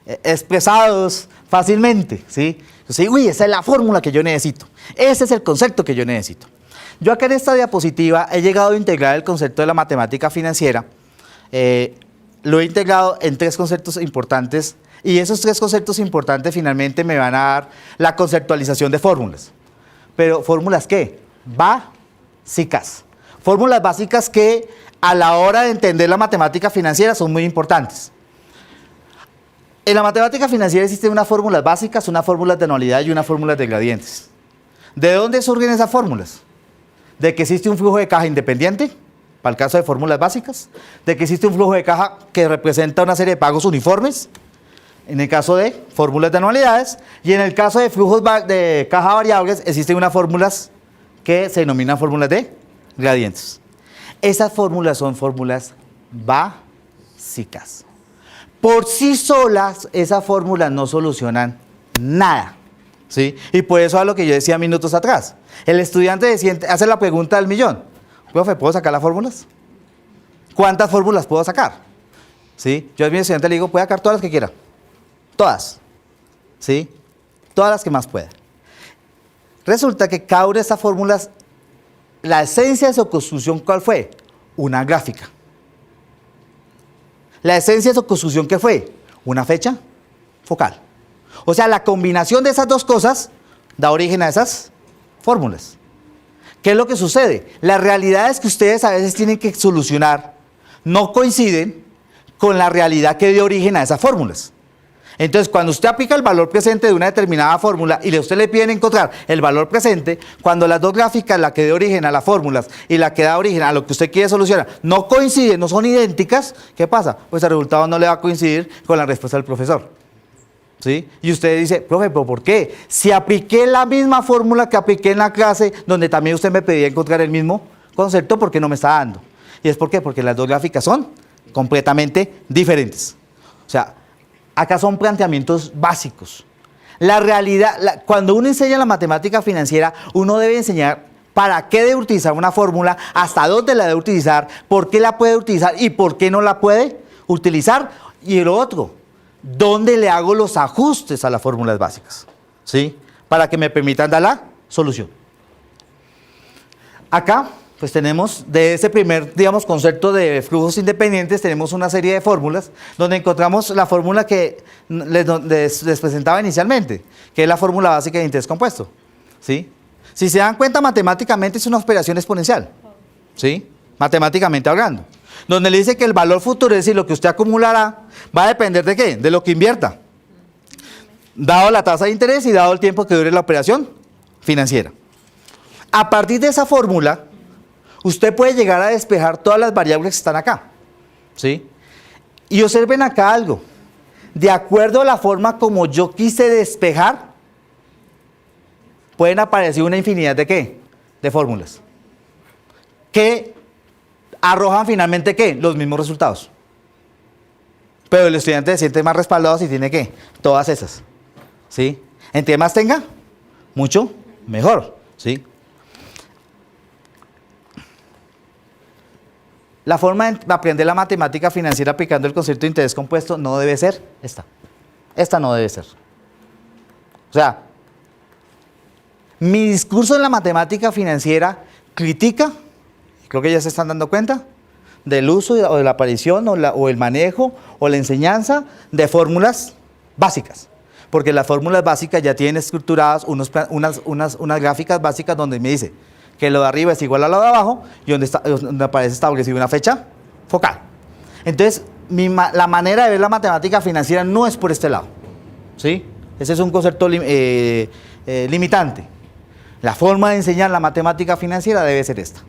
expresados fácilmente, ¿sí? Entonces, uy, esa es la fórmula que yo necesito, ese es el concepto que yo necesito. Yo acá en esta diapositiva he llegado a integrar el concepto de la matemática financiera, lo he integrado en 3 conceptos importantes y esos 3 conceptos importantes finalmente me van a dar la conceptualización de fórmulas. Pero ¿fórmulas qué? Básicas. Fórmulas básicas que a la hora de entender la matemática financiera son muy importantes. En la matemática financiera existen unas fórmulas básicas, unas fórmulas de anualidad y unas fórmulas de gradientes. ¿De dónde surgen esas fórmulas? De que existe un flujo de caja independiente, para el caso de fórmulas básicas, de que existe un flujo de caja que representa una serie de pagos uniformes, en el caso de fórmulas de anualidades, y en el caso de flujos de caja variables existen unas fórmulas que se denominan fórmulas de gradientes. Esas fórmulas son fórmulas básicas. Por sí solas, esas fórmulas no solucionan nada, ¿sí? Y por eso a lo que yo decía minutos atrás. El estudiante hace la pregunta del millón. Profe, ¿puedo sacar las fórmulas? ¿Cuántas fórmulas puedo sacar? ¿Sí? Yo a mi estudiante le digo, puede sacar todas las que quiera. Todas. ¿Sí? Todas las que más pueda. Resulta que cada una de estas fórmulas, la esencia de su construcción, ¿cuál fue? Una gráfica. La esencia de su construcción, ¿qué fue? Una fecha focal. O sea, la combinación de esas dos cosas da origen a esas fórmulas. ¿Qué es lo que sucede? Las realidades que ustedes a veces tienen que solucionar no coinciden con la realidad que dio origen a esas fórmulas. Entonces, cuando usted aplica el valor presente de una determinada fórmula y a usted le piden encontrar el valor presente, cuando las dos gráficas, la que dio origen a las fórmulas y la que da origen a lo que usted quiere solucionar, no coinciden, no son idénticas, ¿qué pasa? Pues el resultado no le va a coincidir con la respuesta del profesor. ¿Sí? Y usted dice, profe, ¿pero por qué? Si apliqué la misma fórmula que apliqué en la clase, donde también usted me pedía encontrar el mismo concepto, ¿por qué no me está dando? ¿Y es por qué? Porque las dos gráficas son completamente diferentes. O sea, acá son planteamientos básicos. La realidad, cuando uno enseña la matemática financiera, uno debe enseñar para qué debe utilizar una fórmula, hasta dónde la debe utilizar, por qué la puede utilizar y por qué no la puede utilizar. Y lo otro, ¿dónde le hago los ajustes a las fórmulas básicas? ¿Sí? Para que me permitan dar la solución. Acá, pues tenemos de ese primer, digamos, concepto de flujos independientes, tenemos una serie de fórmulas donde encontramos la fórmula que les presentaba inicialmente, que es la fórmula básica de interés compuesto. ¿Sí? Si se dan cuenta, matemáticamente es una operación exponencial. ¿Sí? Matemáticamente hablando. Donde le dice que el valor futuro, es decir, lo que usted acumulará, va a depender de qué, de lo que invierta. Dado la tasa de interés y dado el tiempo que dure la operación financiera. A partir de esa fórmula, usted puede llegar a despejar todas las variables que están acá. ¿Sí? Y observen acá algo. De acuerdo a la forma como yo quise despejar, pueden aparecer una infinidad de ¿qué? De fórmulas. Que arrojan finalmente ¿qué? Los mismos resultados. Pero el estudiante se siente más respaldado si tiene ¿qué? Todas esas. ¿Sí? Entre más tenga, mucho mejor. ¿Sí? La forma de aprender la matemática financiera aplicando el concepto de interés compuesto no debe ser esta. Esta no debe ser. O sea, mi discurso en la matemática financiera critica, creo que ya se están dando cuenta, del uso o de la aparición o el manejo o la enseñanza de fórmulas básicas. Porque las fórmulas básicas ya tienen estructuradas unas gráficas básicas donde me dice que lo de arriba es igual a lo de abajo y donde aparece establecida una fecha focal. Entonces, la manera de ver la matemática financiera no es por este lado, ¿sí? Ese es un concepto limitante. La forma de enseñar la matemática financiera debe ser esta.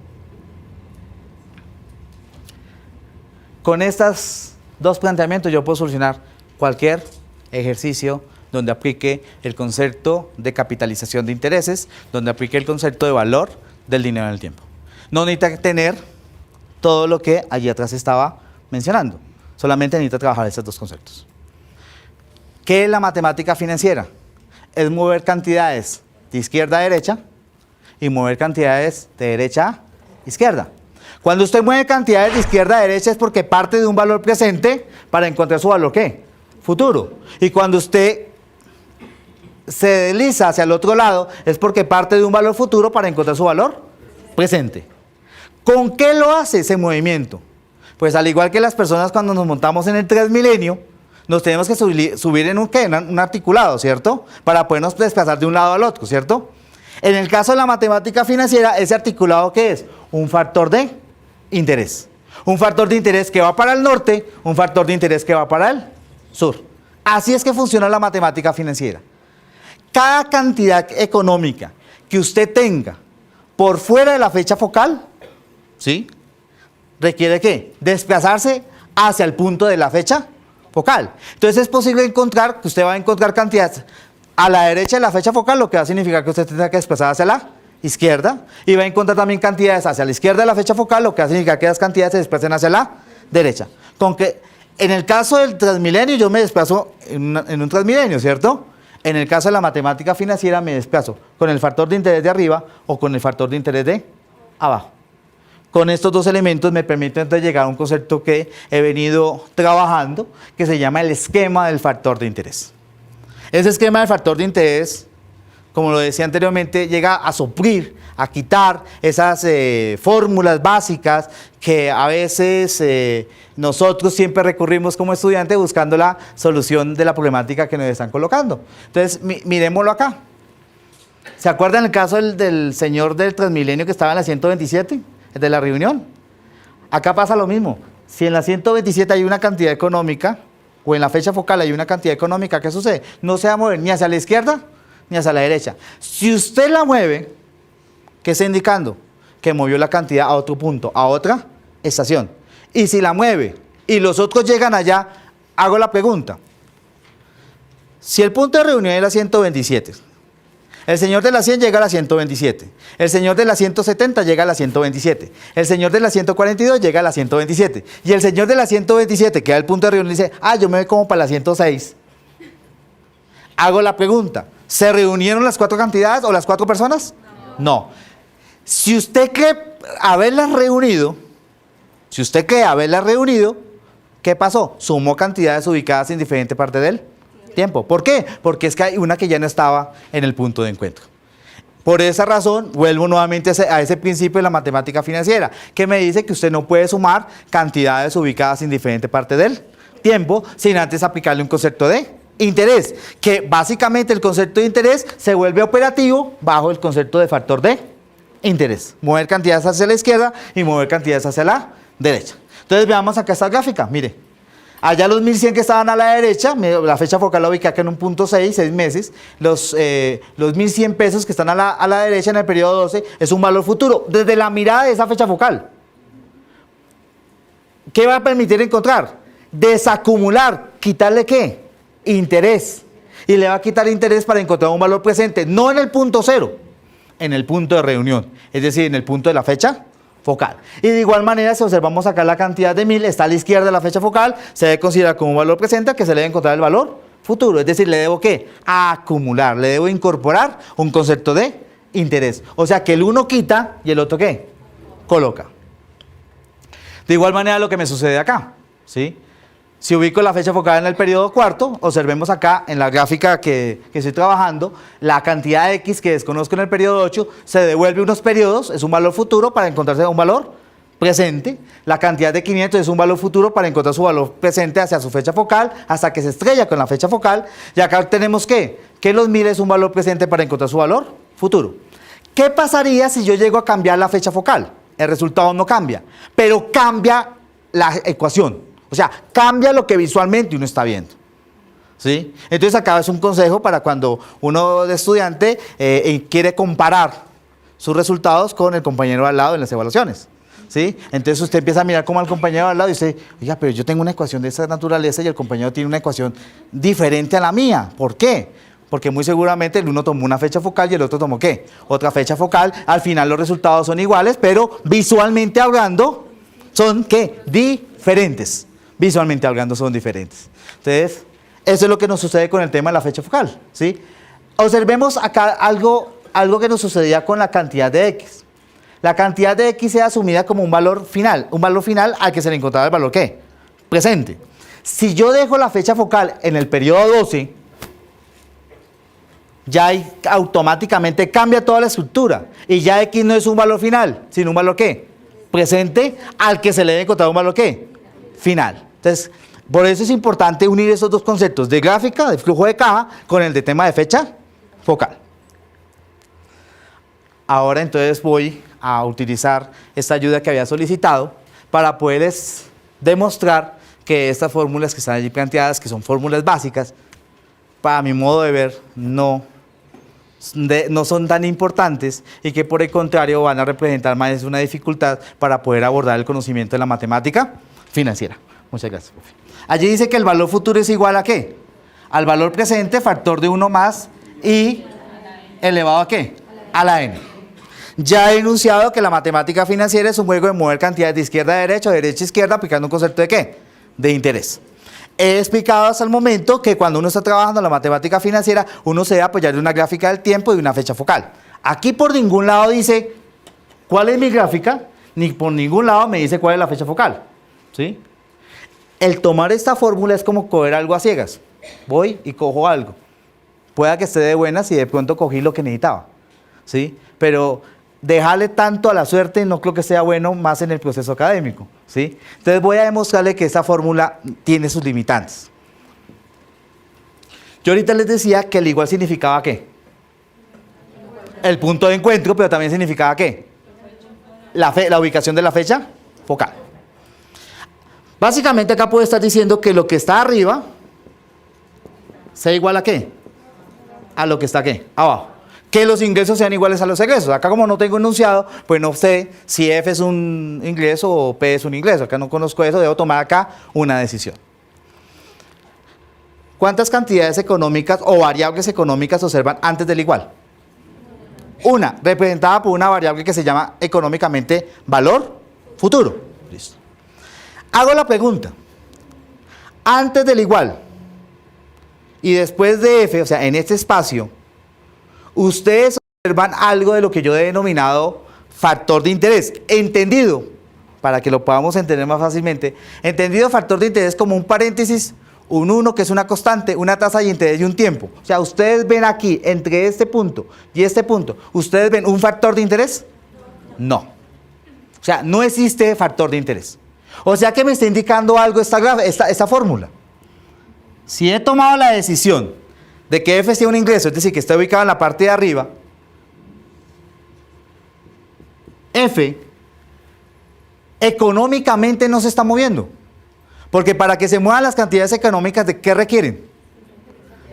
Con estos dos planteamientos yo puedo solucionar cualquier ejercicio donde aplique el concepto de capitalización de intereses, donde aplique el concepto de valor del dinero en el tiempo. No necesita tener todo lo que allí atrás estaba mencionando, solamente necesita trabajar estos dos conceptos. ¿Qué es la matemática financiera? Es mover cantidades de izquierda a derecha y mover cantidades de derecha a izquierda. Cuando usted mueve cantidades de izquierda a derecha es porque parte de un valor presente para encontrar su valor, ¿qué? Futuro. Y cuando usted se desliza hacia el otro lado es porque parte de un valor futuro para encontrar su valor presente. ¿Con qué lo hace ese movimiento? Pues al igual que las personas cuando nos montamos en el Transmilenio, nos tenemos que subir en un articulado, ¿cierto? Para podernos desplazar de un lado al otro, ¿cierto? En el caso de la matemática financiera, ¿ese articulado qué es? Un factor de interés. Un factor de interés que va para el norte, un factor de interés que va para el sur. Así es que funciona la matemática financiera. Cada cantidad económica que usted tenga por fuera de la fecha focal, ¿sí? Requiere ¿qué? Desplazarse hacia el punto de la fecha focal. Entonces es posible encontrar que usted va a encontrar cantidades a la derecha de la fecha focal, lo que va a significar que usted tenga que desplazar hacia la izquierda, y va a encontrar también cantidades hacia la izquierda de la fecha focal, lo que va a significar que las cantidades se desplacen hacia la derecha. Con que en el caso del Transmilenio yo me desplazo en un Transmilenio, ¿cierto? En el caso de la matemática financiera me desplazo con el factor de interés de arriba o con el factor de interés de abajo. Con estos dos elementos me permite entonces llegar a un concepto que he venido trabajando, que se llama el esquema del factor de interés. Ese esquema del factor de interés, como lo decía anteriormente, llega a suplir, a quitar esas fórmulas básicas que a veces nosotros siempre recurrimos como estudiantes buscando la solución de la problemática que nos están colocando. Entonces, miremoslo acá. ¿Se acuerdan el caso del señor del Transmilenio que estaba en la 127? El de la reunión. Acá pasa lo mismo. Si en la 127 hay una cantidad económica, o en la fecha focal hay una cantidad económica, ¿qué sucede? No se va a mover ni hacia la izquierda ni hacia la derecha. Si usted la mueve, ¿qué está indicando? Que movió la cantidad a otro punto, a otra estación. Y si la mueve y los otros llegan allá, hago la pregunta. Si el punto de reunión es la 127, el señor de la 100 llega a la 127, el señor de la 170 llega a la 127, el señor de la 142 llega a la 127, y el señor de la 127, que da el punto de reunión, dice, yo me voy como para la 106. Hago la pregunta, ¿se reunieron las cuatro cantidades o las cuatro personas? No. Si usted cree haberlas reunido, ¿qué pasó? Sumó cantidades ubicadas en diferentes partes del tiempo. ¿Por qué? Porque es que hay una que ya no estaba en el punto de encuentro. Por esa razón, vuelvo nuevamente a ese principio de la matemática financiera, que me dice que usted no puede sumar cantidades ubicadas en diferentes partes del tiempo sin antes aplicarle un concepto de interés, que básicamente el concepto de interés se vuelve operativo bajo el concepto de factor de interés. Mover cantidades hacia la izquierda y mover cantidades hacia la derecha. Entonces veamos acá esta gráfica, mire. Allá los 1100 que estaban a la derecha, la fecha focal la ubica acá en un punto 6 meses. Los 1100 pesos que están a la derecha en el periodo 12 es un valor futuro, desde la mirada de esa fecha focal. ¿Qué va a permitir encontrar? Desacumular, quitarle ¿qué? Interés. Y le va a quitar interés para encontrar un valor presente, no en el punto 0, en el punto de reunión, es decir, en el punto de la fecha focal. Y de igual manera, si observamos acá la cantidad de 1000, está a la izquierda de la fecha focal, se debe considerar como un valor presente que se le debe encontrar el valor futuro. Es decir, le debo ¿qué? Acumular, le debo incorporar un concepto de interés. O sea que el uno quita y el otro ¿qué? Coloca. De igual manera lo que me sucede acá, ¿sí? Si ubico la fecha focal en el periodo cuarto, observemos acá en la gráfica que estoy trabajando, la cantidad de X que desconozco en el periodo 8 se devuelve unos periodos, es un valor futuro para encontrarse un valor presente. La cantidad de 500 es un valor futuro para encontrar su valor presente hacia su fecha focal, hasta que se estrella con la fecha focal. Y acá tenemos que los 1000 es un valor presente para encontrar su valor futuro. ¿Qué pasaría si yo llego a cambiar la fecha focal? El resultado no cambia, pero cambia la ecuación. O sea, cambia lo que visualmente uno está viendo, ¿sí? Entonces acá es un consejo para cuando uno de estudiante quiere comparar sus resultados con el compañero al lado en las evaluaciones, ¿sí? Entonces usted empieza a mirar como al compañero al lado y dice, oiga, pero yo tengo una ecuación de esa naturaleza y el compañero tiene una ecuación diferente a la mía. ¿Por qué? Porque muy seguramente el uno tomó una fecha focal y el otro tomó ¿qué? Otra fecha focal. Al final los resultados son iguales, pero visualmente hablando son ¿qué? Diferentes. Visualmente hablando son diferentes. Entonces, eso es lo que nos sucede con el tema de la fecha focal, ¿sí? Observemos acá algo que nos sucedía con la cantidad de X. La cantidad de X es asumida como un valor final al que se le encontraba el valor ¿qué? Presente. Si yo dejo la fecha focal en el periodo 12, ya automáticamente cambia toda la estructura y ya X no es un valor final, sino un valor ¿qué? Presente al que se le debe encontrar un valor ¿qué? Final. Entonces, por eso es importante unir esos dos conceptos de gráfica, de flujo de caja, con el de tema de fecha focal. Ahora entonces voy a utilizar esta ayuda que había solicitado para poderles demostrar que estas fórmulas que están allí planteadas, que son fórmulas básicas, para mi modo de ver, no son tan importantes y que por el contrario van a representar más una dificultad para poder abordar el conocimiento de la matemática financiera. Muchas gracias, profe. Allí dice que el valor futuro es igual a ¿qué? Al valor presente, factor de 1 más y elevado a ¿qué? A la n. Ya he enunciado que la matemática financiera es un juego de mover cantidades de izquierda a derecha o de derecha a izquierda aplicando un concepto de ¿qué? De interés. He explicado hasta el momento que cuando uno está trabajando en la matemática financiera, uno se debe apoyar de una gráfica del tiempo y de una fecha focal. Aquí por ningún lado dice cuál es mi gráfica, ni por ningún lado me dice cuál es la fecha focal, ¿sí? El tomar esta fórmula es como coger algo a ciegas. Voy y cojo algo. Pueda que esté de buenas y de pronto cogí lo que necesitaba, ¿sí? Pero dejarle tanto a la suerte no creo que sea bueno más en el proceso académico, ¿sí? Entonces voy a demostrarle que esta fórmula tiene sus limitantes. Yo ahorita les decía que el igual significaba ¿qué? El punto de encuentro, pero también significaba ¿qué? La ubicación de la fecha focal. Básicamente acá puede estar diciendo que lo que está arriba sea igual a ¿qué? A lo que está ¿qué? Abajo. Que los ingresos sean iguales a los egresos. Acá como no tengo enunciado, pues no sé si F es un ingreso o P es un ingreso. Acá no conozco eso, debo tomar acá una decisión. ¿Cuántas cantidades económicas o variables económicas se observan antes del igual? Una, representada por una variable que se llama económicamente valor futuro. Listo. Hago la pregunta. Antes del igual y después de F, o sea, en este espacio, ustedes observan algo de lo que yo he denominado factor de interés, entendido, para que lo podamos entender más fácilmente, entendido factor de interés como un paréntesis, un 1 que es una constante, una tasa de interés y un tiempo. O sea, ustedes ven aquí, entre este punto y este punto, ¿ustedes ven un factor de interés? No. O sea, no existe factor de interés. O sea que me está indicando algo esta fórmula. Si he tomado la decisión de que F sea un ingreso, es decir, que está ubicado en la parte de arriba, F económicamente no se está moviendo. Porque para que se muevan las cantidades económicas, ¿de qué requieren?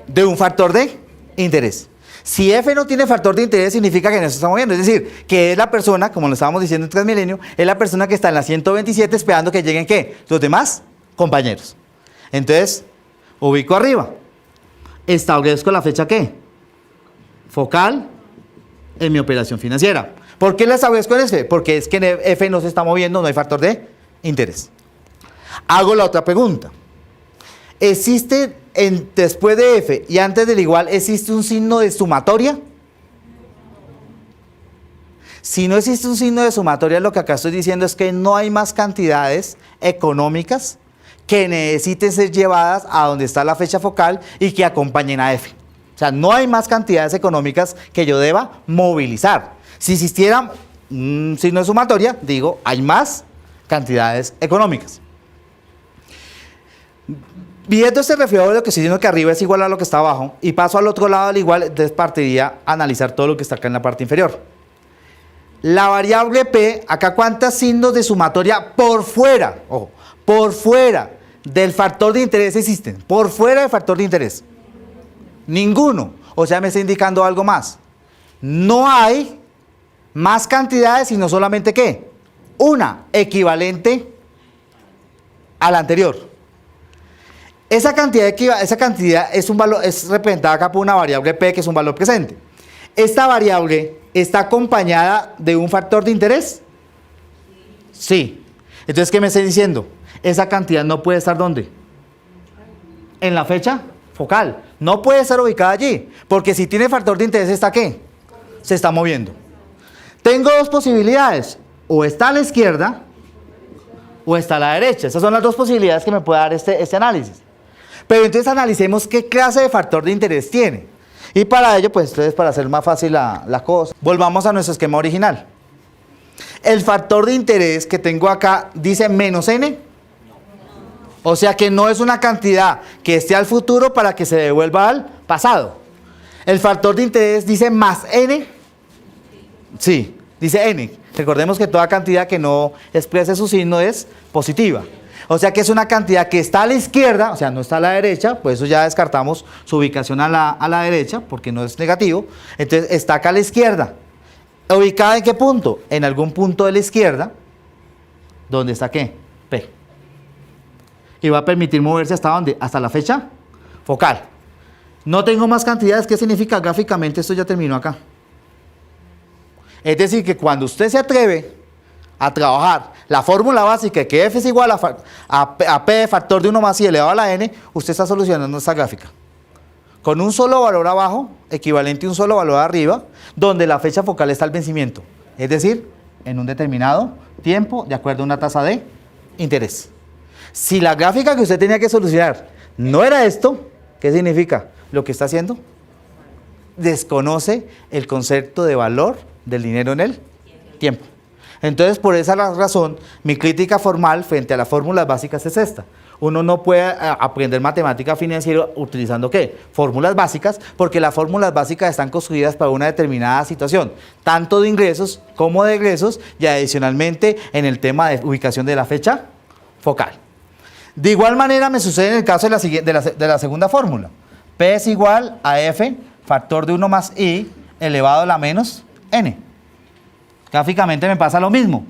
De un factor de interés. Si F no tiene factor de interés, significa que no se está moviendo. Es decir, que es la persona, como lo estábamos diciendo en Transmilenio, es la persona que está en la 127 esperando que lleguen ¿qué? Los demás compañeros. Entonces, ubico arriba. Establezco la fecha ¿qué? Focal en mi operación financiera. ¿Por qué la establezco en F? Porque es que en F no se está moviendo, no hay factor de interés. Hago la otra pregunta. ¿Existe después de F y antes del igual, existe un signo de sumatoria? Si no existe un signo de sumatoria, lo que acá estoy diciendo es que no hay más cantidades económicas que necesiten ser llevadas a donde está la fecha focal y que acompañen a F. O sea, no hay más cantidades económicas que yo deba movilizar. Si existiera un signo de sumatoria, digo, hay más cantidades económicas. Viendo este reflejo de lo que estoy diciendo que arriba es igual a lo que está abajo y paso al otro lado al igual, entonces partiría a analizar todo lo que está acá en la parte inferior. La variable P, acá cuántos signos de sumatoria por fuera, ojo, por fuera del factor de interés existen, por fuera del factor de interés. Ninguno, o sea, me está indicando algo más. No hay más cantidades, sino solamente ¿qué? Una equivalente a la anterior. Esa cantidad es un valor, es representada acá por una variable P, que es un valor presente. ¿Esta variable está acompañada de un factor de interés? Sí. Entonces, ¿qué me está diciendo? Esa cantidad no puede estar ¿dónde? En la fecha focal. No puede estar ubicada allí, porque si tiene factor de interés, ¿está qué? Se está moviendo. Tengo dos posibilidades. O está a la izquierda, o está a la derecha. Esas son las dos posibilidades que me puede dar este análisis. Pero entonces analicemos qué clase de factor de interés tiene. Y para ello, pues entonces para hacer más fácil la cosa, volvamos a nuestro esquema original. El factor de interés que tengo acá dice menos n. O sea que no es una cantidad que esté al futuro para que se devuelva al pasado. El factor de interés dice más n. Sí, dice n. Recordemos que toda cantidad que no exprese su signo es positiva. O sea que es una cantidad que está a la izquierda, o sea, no está a la derecha, pues eso ya descartamos su ubicación a la derecha, porque no es negativo. Entonces está acá a la izquierda. ¿Ubicada en qué punto? En algún punto de la izquierda, donde está ¿qué? P. Y va a permitir moverse ¿hasta dónde? Hasta la fecha focal. No tengo más cantidades. ¿Qué significa? Gráficamente esto ya terminó acá. Es decir, que cuando usted se atreve a trabajar la fórmula básica que F es igual a P de factor de 1 más I elevado a la N, usted está solucionando esta gráfica. Con un solo valor abajo, equivalente a un solo valor arriba, donde la fecha focal está al vencimiento. Es decir, en un determinado tiempo, de acuerdo a una tasa de interés. Si la gráfica que usted tenía que solucionar no era esto, ¿qué significa? Lo que está haciendo desconoce el concepto de valor del dinero en el tiempo. Entonces, por esa razón, mi crítica formal frente a las fórmulas básicas es esta. Uno no puede aprender matemática financiera utilizando ¿qué? Fórmulas básicas, porque las fórmulas básicas están construidas para una determinada situación, tanto de ingresos como de egresos, y adicionalmente en el tema de ubicación de la fecha focal. De igual manera me sucede en el caso de la segunda fórmula. P es igual a F, factor de 1 más I, elevado a la menos N. Gráficamente me pasa lo mismo.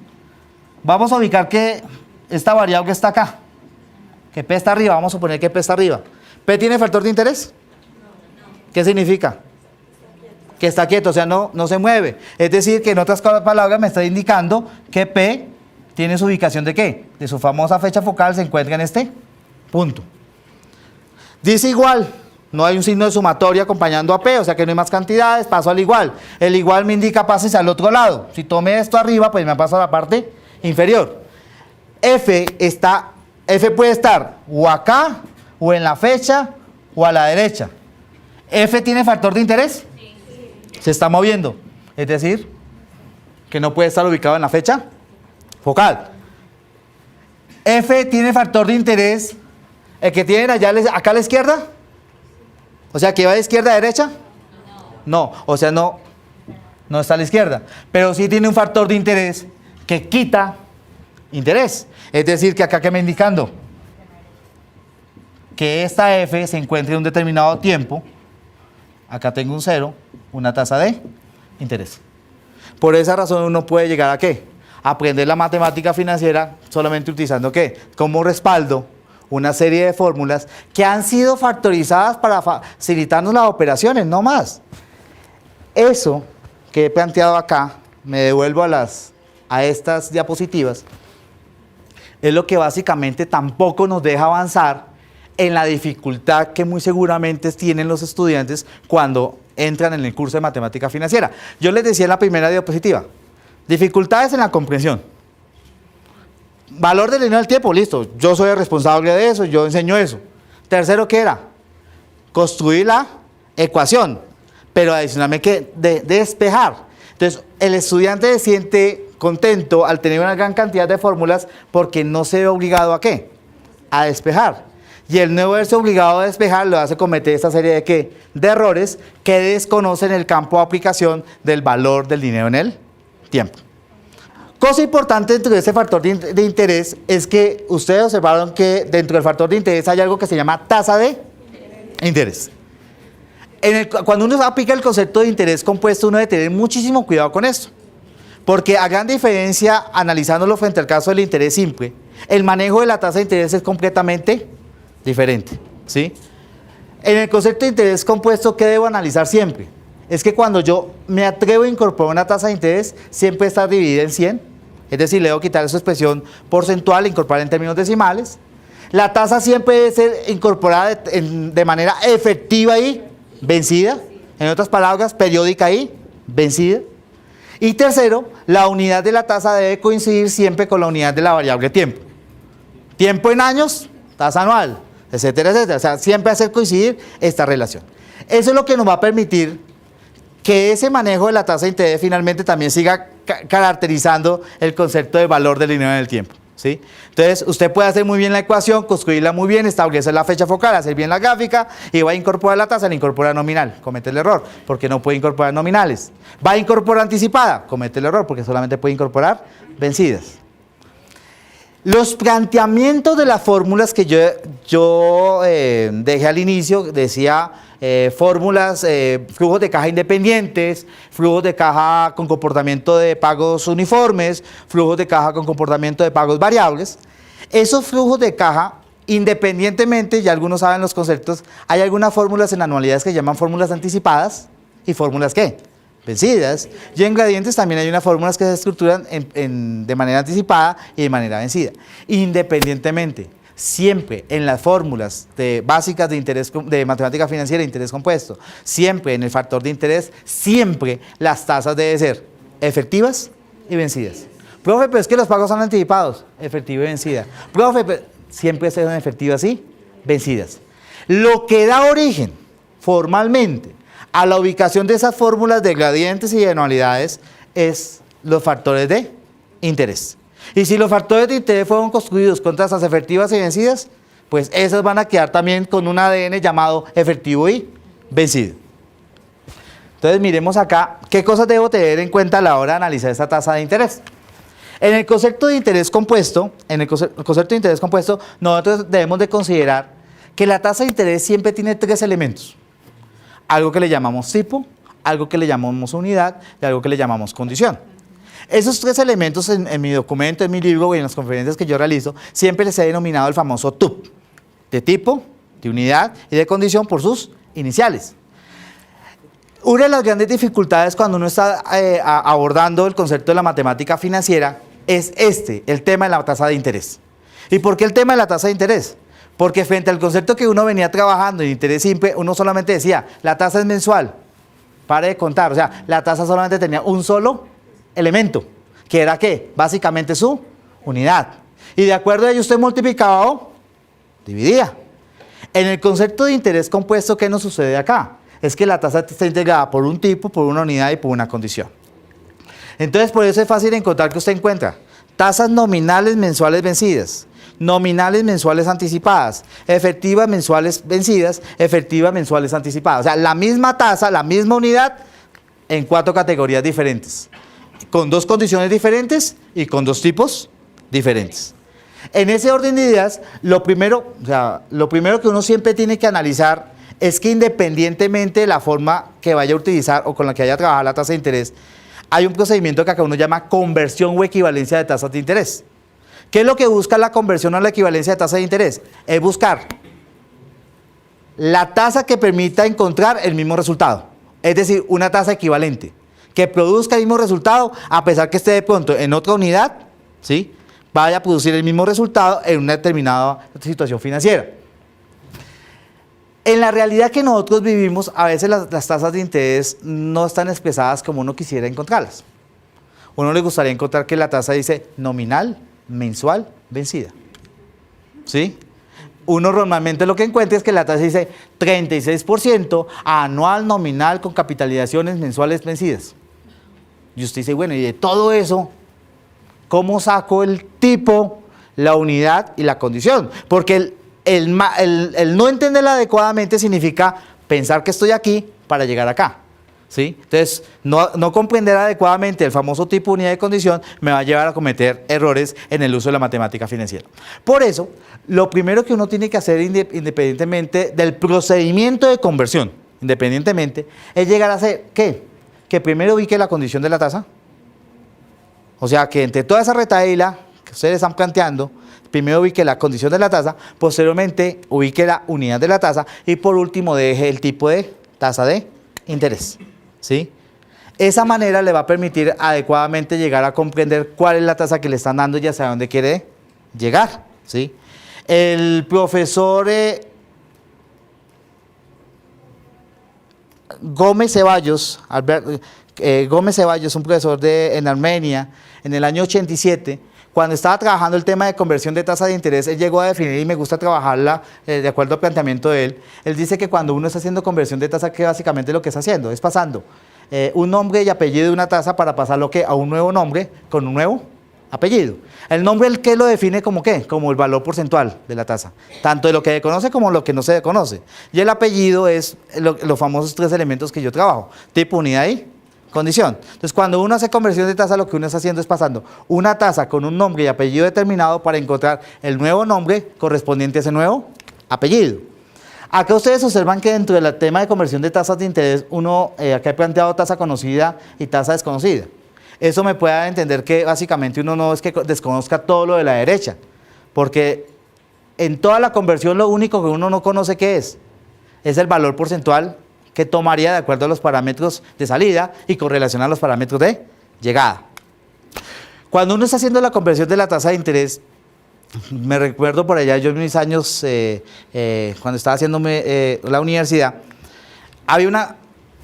Vamos a ubicar que esta variable que está acá, que P está arriba, vamos a suponer que P está arriba. ¿P tiene factor de interés? ¿Qué significa? Que está quieto, o sea, no se mueve. Es decir, que en otras palabras me está indicando que P tiene su ubicación ¿de qué? De su famosa fecha focal, se encuentra en este punto. Dice igual. No hay un signo de sumatoria acompañando a P, o sea que no hay más cantidades, paso al igual. El igual me indica pases al otro lado. Si tomé esto arriba, pues me paso a la parte inferior. F puede estar o acá, o en la fecha, o a la derecha. ¿F tiene factor de interés? Sí. Se está moviendo. Es decir, que no puede estar ubicado en la fecha focal. F tiene factor de interés, el que tienen allá acá a la izquierda. O sea, ¿que va de izquierda a derecha? No, o sea, no está a la izquierda. Pero sí tiene un factor de interés que quita interés. Es decir, que acá que me indicando que esta F se encuentre en un determinado tiempo. Acá tengo un 0, una tasa de interés. Por esa razón uno puede llegar a ¿qué? A aprender la matemática financiera solamente utilizando ¿qué? Como respaldo una serie de fórmulas que han sido factorizadas para facilitarnos las operaciones, no más. Eso que he planteado acá, me devuelvo a estas diapositivas, es lo que básicamente tampoco nos deja avanzar en la dificultad que muy seguramente tienen los estudiantes cuando entran en el curso de matemática financiera. Yo les decía en la primera diapositiva, Dificultades en la comprensión. Valor del dinero del tiempo, listo. Yo soy el responsable de eso, yo enseño eso. Tercero, ¿qué era? Construir la ecuación, pero adicionalmente de despejar. Entonces, el estudiante se siente contento al tener una gran cantidad de fórmulas porque no se ve obligado ¿a qué? A despejar. Y el no verse obligado a despejar lo hace cometer esta serie de ¿qué? De errores que desconocen el campo de aplicación del valor del dinero en el tiempo. Cosa importante dentro de ese factor de interés es que ustedes observaron que dentro del factor de interés hay algo que se llama tasa de interés. Cuando uno aplica el concepto de interés compuesto, uno debe tener muchísimo cuidado con esto. Porque a gran diferencia, analizándolo frente al caso del interés simple, el manejo de la tasa de interés es completamente diferente, ¿sí? En el concepto de interés compuesto, ¿qué debo analizar siempre? Es que cuando yo me atrevo a incorporar una tasa de interés, siempre está dividida en 100, es decir, le debo quitar su expresión porcentual e incorporar en términos decimales. La tasa siempre debe ser incorporada de manera efectiva y vencida, en otras palabras, periódica y vencida. Y tercero, la unidad de la tasa debe coincidir siempre con la unidad de la variable tiempo. Tiempo en años, tasa anual, etcétera, etcétera. O sea, siempre hacer coincidir esta relación. Eso es lo que nos va a permitir que ese manejo de la tasa de interés finalmente también siga caracterizando el concepto de valor del dinero en el tiempo, ¿sí? Entonces, usted puede hacer muy bien la ecuación, construirla muy bien, establecer la fecha focal, hacer bien la gráfica y va a incorporar la tasa, le incorpora nominal, comete el error, porque no puede incorporar nominales. Va a incorporar anticipada, comete el error, porque solamente puede incorporar vencidas. Los planteamientos de las fórmulas que yo dejé al inicio, decía fórmulas, flujos de caja independientes, flujos de caja con comportamiento de pagos uniformes, flujos de caja con comportamiento de pagos variables. Esos flujos de caja, independientemente, ya algunos saben los conceptos, hay algunas fórmulas en anualidades que llaman fórmulas anticipadas y fórmulas ¿qué? Vencidas, y en gradientes también hay unas fórmulas que se estructuran de manera anticipada y de manera vencida. Independientemente, siempre en las fórmulas básicas de interés, de matemática financiera e interés compuesto, siempre en el factor de interés, siempre las tasas deben ser efectivas y vencidas. Profe, pero es que los pagos son anticipados, efectiva y vencida. Profe, pero siempre son efectivas y vencidas. Lo que da origen formalmente a la ubicación de esas fórmulas de gradientes y de anualidades es los factores de interés. Y si los factores de interés fueron construidos con tasas efectivas y vencidas, pues esos van a quedar también con un ADN llamado efectivo y vencido. Entonces miremos acá qué cosas debo tener en cuenta a la hora de analizar esta tasa de interés. En el concepto de interés compuesto, nosotros debemos de considerar que la tasa de interés siempre tiene tres elementos. Algo que le llamamos tipo, algo que le llamamos unidad y algo que le llamamos condición. Esos tres elementos en mi documento, en mi libro y en las conferencias que yo realizo, siempre les he denominado el famoso TUP, de tipo, de unidad y de condición por sus iniciales. Una de las grandes dificultades cuando uno está abordando el concepto de la matemática financiera es el tema de la tasa de interés. ¿Y por qué el tema de la tasa de interés? Porque frente al concepto que uno venía trabajando en interés simple, uno solamente decía, la tasa es mensual, pare de contar, o sea, la tasa solamente tenía un solo elemento, que era ¿qué? Básicamente su unidad. Y de acuerdo a ello usted multiplicaba o dividía. En el concepto de interés compuesto, ¿qué nos sucede acá? Es que la tasa está integrada por un tipo, por una unidad y por una condición. Entonces, por eso es fácil encontrar que usted encuentra tasas nominales mensuales vencidas, nominales mensuales anticipadas, efectivas mensuales vencidas, efectivas mensuales anticipadas. O sea, la misma tasa, la misma unidad en 4 categorías diferentes, con 2 condiciones diferentes y con 2 tipos diferentes. En ese orden de ideas, lo primero que uno siempre tiene que analizar es que independientemente de la forma que vaya a utilizar o con la que vaya a trabajar la tasa de interés, hay un procedimiento que acá uno llama conversión o equivalencia de tasas de interés. ¿Qué es lo que busca la conversión o la equivalencia de tasa de interés? Es buscar la tasa que permita encontrar el mismo resultado, es decir, una tasa equivalente, que produzca el mismo resultado a pesar que esté de pronto en otra unidad, ¿sí? Vaya a producir el mismo resultado en una determinada situación financiera. En la realidad que nosotros vivimos, a veces las tasas de interés no están expresadas como uno quisiera encontrarlas. uno le gustaría encontrar que la tasa dice nominal, mensual, vencida. ¿Sí? Uno normalmente lo que encuentra es que la tasa dice 36% anual nominal con capitalizaciones mensuales vencidas. Y usted dice, bueno, y de todo eso, ¿cómo saco el tipo, la unidad y la condición? Porque el no entenderla adecuadamente significa pensar que estoy aquí para llegar acá. ¿Sí? Entonces, no comprender adecuadamente el famoso tipo, unidad y condición me va a llevar a cometer errores en el uso de la matemática financiera. Por eso, lo primero que uno tiene que hacer independientemente del procedimiento de conversión, es llegar a hacer, ¿qué? Que primero ubique la condición de la tasa. O sea, que entre toda esa retahíla que ustedes están planteando, primero ubique la condición de la tasa, posteriormente ubique la unidad de la tasa y por último deje el tipo de tasa de interés. ¿Sí? Esa manera le va a permitir adecuadamente llegar a comprender cuál es la tasa que le están dando y hacia dónde quiere llegar. ¿Sí? El profesor Gómez Ceballos, Gómez Ceballos, un profesor en Armenia, en el año 87, cuando estaba trabajando el tema de conversión de tasa de interés, él llegó a definir, y me gusta trabajarla de acuerdo al planteamiento de él dice que cuando uno está haciendo conversión de tasa, que básicamente lo que está haciendo es pasando un nombre y apellido de una tasa para pasarlo a un nuevo nombre con un nuevo apellido. El nombre, ¿el qué lo define como qué? Como el valor porcentual de la tasa, tanto de lo que se conoce como lo que no se conoce. Y el apellido es los famosos 3 elementos que yo trabajo, tipo, unidad y condición. Entonces, cuando uno hace conversión de tasa, lo que uno está haciendo es pasando una tasa con un nombre y apellido determinado para encontrar el nuevo nombre correspondiente a ese nuevo apellido. Acá ustedes observan que dentro del tema de conversión de tasas de interés, acá he planteado tasa conocida y tasa desconocida. Eso me puede dar a entender que básicamente uno no es que desconozca todo lo de la derecha, porque en toda la conversión lo único que uno no conoce ¿qué es? Es el valor porcentual que tomaría de acuerdo a los parámetros de salida y con relación a los parámetros de llegada. Cuando uno está haciendo la conversión de la tasa de interés, me recuerdo por allá yo en mis años, cuando estaba haciendo la universidad,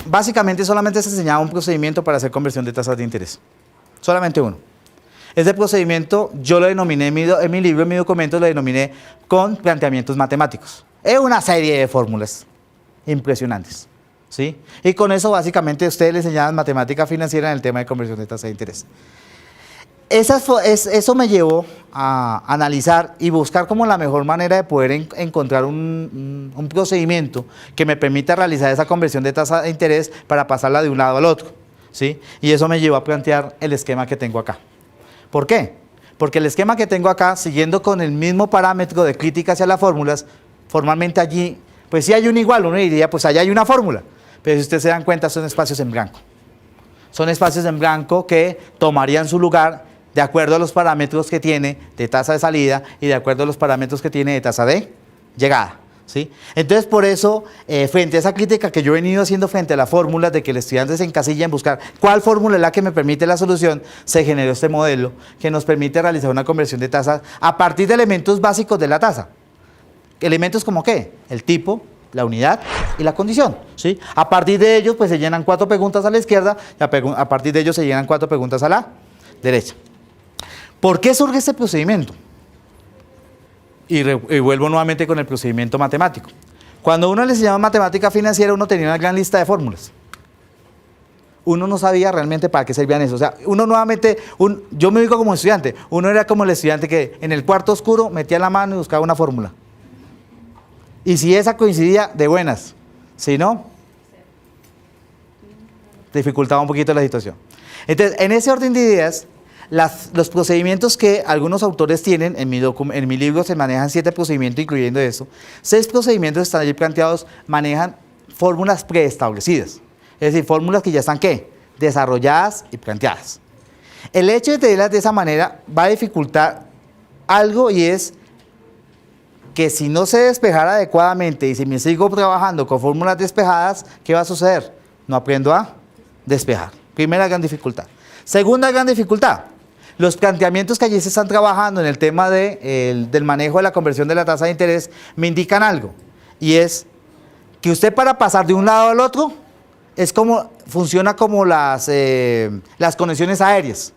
básicamente solamente se enseñaba un procedimiento para hacer conversión de tasas de interés, solamente uno. Ese procedimiento yo lo denominé en mi libro, en mi documento, lo denominé con planteamientos matemáticos. Es una serie de fórmulas impresionantes. ¿Sí? Y con eso básicamente ustedes les enseñaban matemática financiera en el tema de conversión de tasa de interés. Eso me llevó a analizar y buscar como la mejor manera de poder encontrar un procedimiento que me permita realizar esa conversión de tasa de interés para pasarla de un lado al otro. ¿Sí? Y eso me llevó a plantear el esquema que tengo acá. ¿Por qué? Porque el esquema que tengo acá, siguiendo con el mismo parámetro de crítica hacia las fórmulas, formalmente allí, pues si hay un igual, uno diría, pues allá hay una fórmula. Pero si ustedes se dan cuenta, son espacios en blanco. Son espacios en blanco que tomarían su lugar de acuerdo a los parámetros que tiene de tasa de salida y de acuerdo a los parámetros que tiene de tasa de llegada. ¿Sí? Entonces, por eso, frente a esa crítica que yo he venido haciendo frente a las fórmulas de que el estudiante se encasilla en buscar cuál fórmula es la que me permite la solución, se generó este modelo que nos permite realizar una conversión de tasas a partir de elementos básicos de la tasa. ¿Elementos como qué? El tipo, la unidad y la condición. ¿Sí? A partir de ellos, pues se llenan 4 preguntas a la izquierda y a partir de ellos se llenan 4 preguntas a la derecha. ¿Por qué surge este procedimiento? Y vuelvo nuevamente con el procedimiento matemático. Cuando uno le enseñaba matemática financiera, uno tenía una gran lista de fórmulas. Uno no sabía realmente para qué servían eso. O sea, uno nuevamente, yo me ubico como estudiante, uno era como el estudiante que en el cuarto oscuro metía la mano y buscaba una fórmula. Y si esa coincidía, de buenas. Si no, dificultaba un poquito la situación. Entonces, en ese orden de ideas, los procedimientos que algunos autores tienen, en mi libro se manejan 7 procedimientos, incluyendo eso. 6 procedimientos están allí planteados, manejan fórmulas preestablecidas. Es decir, fórmulas que ya están, ¿qué? Desarrolladas y planteadas. El hecho de tenerlas de esa manera va a dificultar algo, y es que si no se despejara adecuadamente y si me sigo trabajando con fórmulas despejadas, ¿qué va a suceder? No aprendo a despejar. Primera gran dificultad. Segunda gran dificultad, los planteamientos que allí se están trabajando en el tema del manejo de la conversión de la tasa de interés me indican algo, y es que usted, para pasar de un lado al otro, funciona como las conexiones aéreas.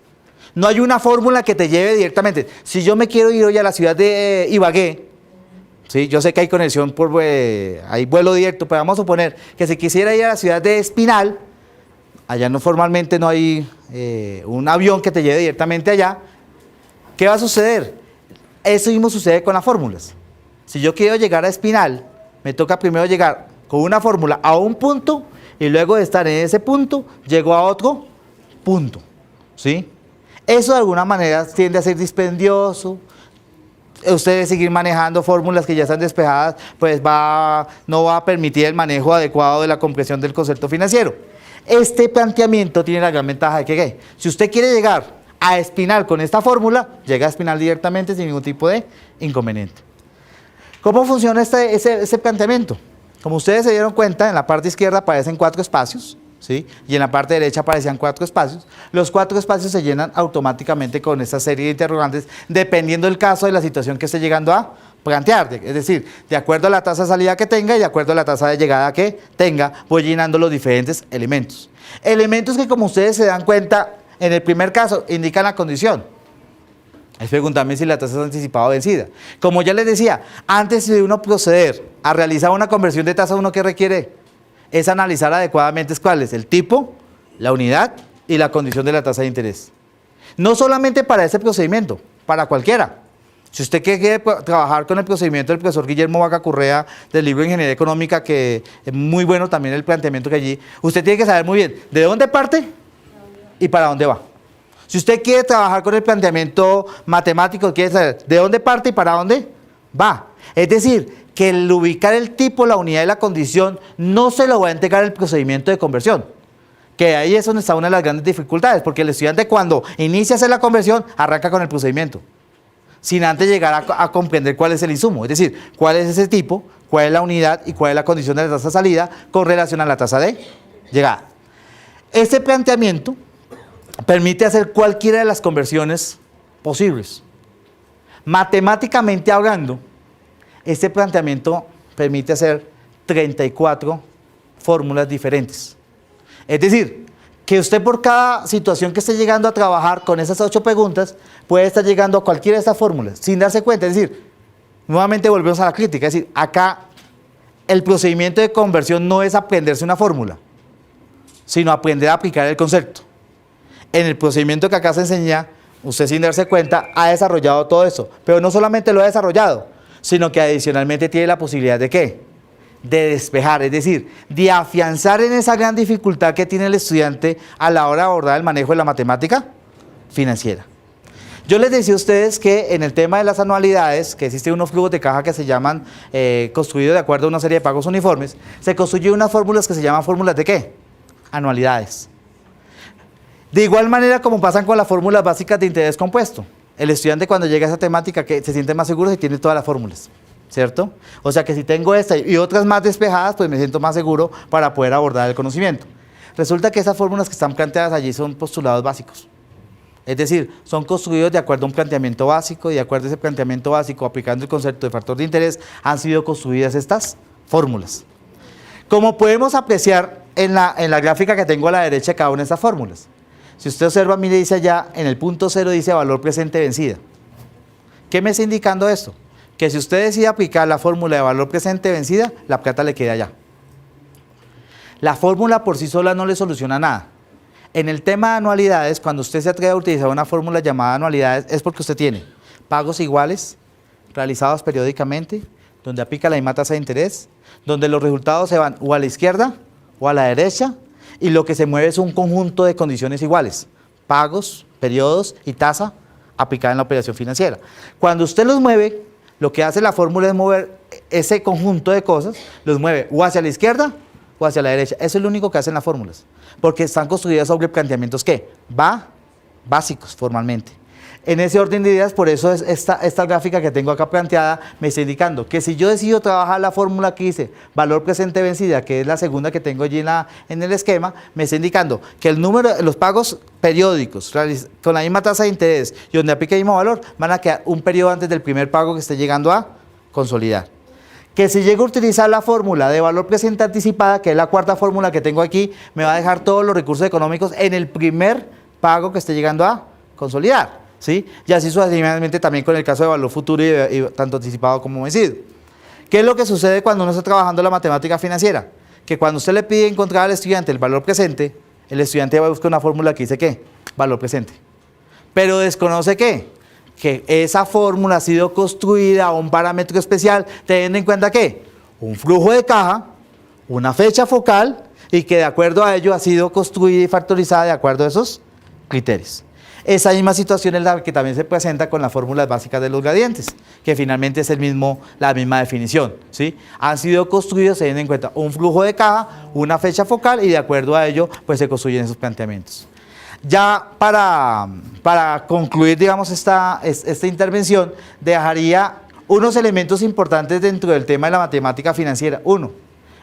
No hay una fórmula que te lleve directamente. Si yo me quiero ir hoy a la ciudad de Ibagué, ¿sí? Yo sé que hay conexión, hay vuelo directo, pero vamos a suponer que si quisiera ir a la ciudad de Espinal, allá no formalmente no hay un avión que te lleve directamente allá, ¿qué va a suceder? Eso mismo sucede con las fórmulas. Si yo quiero llegar a Espinal, me toca primero llegar con una fórmula a un punto y luego de estar en ese punto, llego a otro punto, ¿sí? Eso de alguna manera tiende a ser dispendioso. Ustedes seguir manejando fórmulas que ya están despejadas, pues no va a permitir el manejo adecuado de la comprensión del concepto financiero. Este planteamiento tiene la gran ventaja de que si usted quiere llegar a Espinal con esta fórmula, llega a Espinal directamente sin ningún tipo de inconveniente. ¿Cómo funciona ese planteamiento? Como ustedes se dieron cuenta, en la parte izquierda aparecen 4 espacios, ¿sí? Y en la parte derecha aparecían 4 espacios. Los 4 espacios se llenan automáticamente con esta serie de interrogantes, dependiendo del caso de la situación que esté llegando a plantear. Es decir, de acuerdo a la tasa de salida que tenga y de acuerdo a la tasa de llegada que tenga, voy llenando los diferentes elementos. Elementos que, como ustedes se dan cuenta, en el primer caso indican la condición. Es preguntarme si la tasa es anticipada o vencida. Como ya les decía, antes de uno proceder a realizar una conversión de tasa, uno que requiere es analizar adecuadamente cuál es el tipo, la unidad y la condición de la tasa de interés. No solamente para ese procedimiento, para cualquiera. Si usted quiere trabajar con el procedimiento del profesor Guillermo Vaca Correa del libro de Ingeniería Económica, que es muy bueno también el planteamiento que allí, usted tiene que saber muy bien de dónde parte y para dónde va. Si usted quiere trabajar con el planteamiento matemático, quiere saber de dónde parte y para dónde va. Es decir, que el ubicar el tipo, la unidad y la condición no se lo va a entregar el procedimiento de conversión. Que ahí es donde está una de las grandes dificultades, porque el estudiante cuando inicia a hacer la conversión, arranca con el procedimiento, sin antes llegar a comprender cuál es el insumo. Es decir, cuál es ese tipo, cuál es la unidad y cuál es la condición de la tasa de salida con relación a la tasa de llegada. Este planteamiento permite hacer cualquiera de las conversiones posibles. Matemáticamente hablando, este planteamiento permite hacer 34 fórmulas diferentes. Es decir, que usted por cada situación que esté llegando a trabajar con esas 8 preguntas, puede estar llegando a cualquiera de estas fórmulas sin darse cuenta. Es decir, nuevamente volvemos a la crítica. Es decir, acá el procedimiento de conversión no es aprenderse una fórmula, sino aprender a aplicar el concepto. En el procedimiento que acá se enseña, usted sin darse cuenta ha desarrollado todo eso, pero no solamente lo ha desarrollado, sino que adicionalmente tiene la posibilidad de ¿qué? De despejar, es decir, de afianzar en esa gran dificultad que tiene el estudiante a la hora de abordar el manejo de la matemática financiera. Yo les decía a ustedes que en el tema de las anualidades, que existen unos flujos de caja que se llaman construidos de acuerdo a una serie de pagos uniformes, se construyen unas fórmulas que se llaman fórmulas de ¿qué? Anualidades. De igual manera como pasan con las fórmulas básicas de interés compuesto. El estudiante cuando llega a esa temática que se siente más seguro si tiene todas las fórmulas, ¿cierto? O sea que si tengo esta y otras más despejadas, pues me siento más seguro para poder abordar el conocimiento. Resulta que esas fórmulas que están planteadas allí son postulados básicos. Es decir, son construidos de acuerdo a un planteamiento básico y de acuerdo a ese planteamiento básico, aplicando el concepto de factor de interés, han sido construidas estas fórmulas. Como podemos apreciar en la gráfica que tengo a la derecha de cada una de estas fórmulas. Si usted observa, mire, dice allá, en el punto 0 dice valor presente vencida. ¿Qué me está indicando esto? Que si usted decide aplicar la fórmula de valor presente vencida, la plata le queda allá. La fórmula por sí sola no le soluciona nada. En el tema de anualidades, cuando usted se atreve a utilizar una fórmula llamada anualidades, es porque usted tiene pagos iguales, realizados periódicamente, donde aplica la misma tasa de interés, donde los resultados se van o a la izquierda o a la derecha, y lo que se mueve es un conjunto de condiciones iguales, pagos, periodos y tasa aplicada en la operación financiera. Cuando usted los mueve, lo que hace la fórmula es mover ese conjunto de cosas, los mueve o hacia la izquierda o hacia la derecha. Eso es lo único que hacen las fórmulas, porque están construidas sobre planteamientos ¿qué? Básicos formalmente. En ese orden de ideas, por eso es esta gráfica que tengo acá planteada me está indicando que si yo decido trabajar la fórmula que dice valor presente vencida, que es la segunda que tengo allí en el esquema, me está indicando que el número de los pagos periódicos con la misma tasa de interés y donde aplique el mismo valor van a quedar un periodo antes del primer pago que esté llegando a consolidar. Que si llego a utilizar la fórmula de valor presente anticipada, que es la cuarta fórmula que tengo aquí, me va a dejar todos los recursos económicos en el primer pago que esté llegando a consolidar, ¿sí? Y así sucesivamente también con el caso de valor futuro y tanto anticipado como vencido. ¿Qué es lo que sucede cuando uno está trabajando la matemática financiera? Que cuando usted le pide encontrar al estudiante el valor presente, el estudiante va a buscar una fórmula que dice ¿qué? Valor presente. Pero desconoce ¿qué? Que esa fórmula ha sido construida a un parámetro especial, teniendo en cuenta ¿qué? Un flujo de caja, una fecha focal y que de acuerdo a ello ha sido construida y factorizada de acuerdo a esos criterios. Esa misma situación es la que también se presenta con las fórmulas básicas de los gradientes, que finalmente es la misma definición, ¿sí? Han sido construidos teniendo en cuenta un flujo de caja, una fecha focal y de acuerdo a ello pues se construyen esos planteamientos. Ya para concluir, digamos, esta intervención, dejaría unos elementos importantes dentro del tema de la matemática financiera. Uno,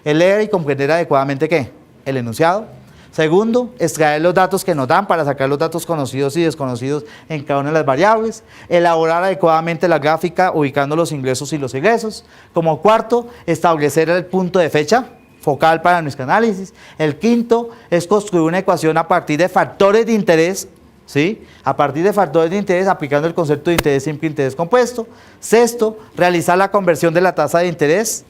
el leer y comprender adecuadamente ¿qué? El enunciado. Segundo, extraer los datos que nos dan para sacar los datos conocidos y desconocidos en cada una de las variables. Elaborar adecuadamente la gráfica ubicando los ingresos y los egresos. Como cuarto, establecer el punto de fecha focal para nuestro análisis. El quinto es construir una ecuación a partir de factores de interés, ¿sí? A partir de factores de interés aplicando el concepto de interés simple e interés compuesto. Sexto, realizar la conversión de la tasa de interés.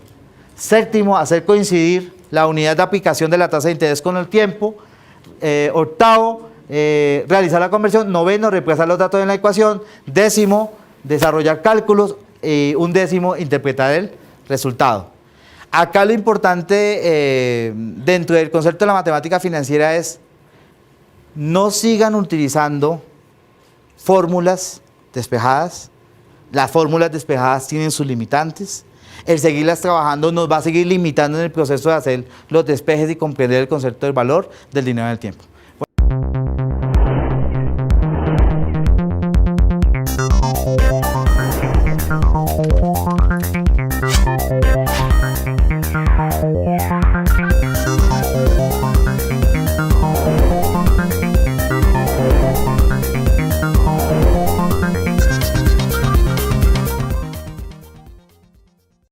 Séptimo, hacer coincidir la unidad de aplicación de la tasa de interés con el tiempo. Octavo, realizar la conversión. Noveno, reemplazar los datos en la ecuación. Décimo, desarrollar cálculos. Un décimo, interpretar el resultado. Acá lo importante dentro del concepto de la matemática financiera es no sigan utilizando fórmulas despejadas. Las fórmulas despejadas tienen sus limitantes. El seguirlas trabajando nos va a seguir limitando en el proceso de hacer los despejes y comprender el concepto del valor del dinero en el tiempo. Yeah.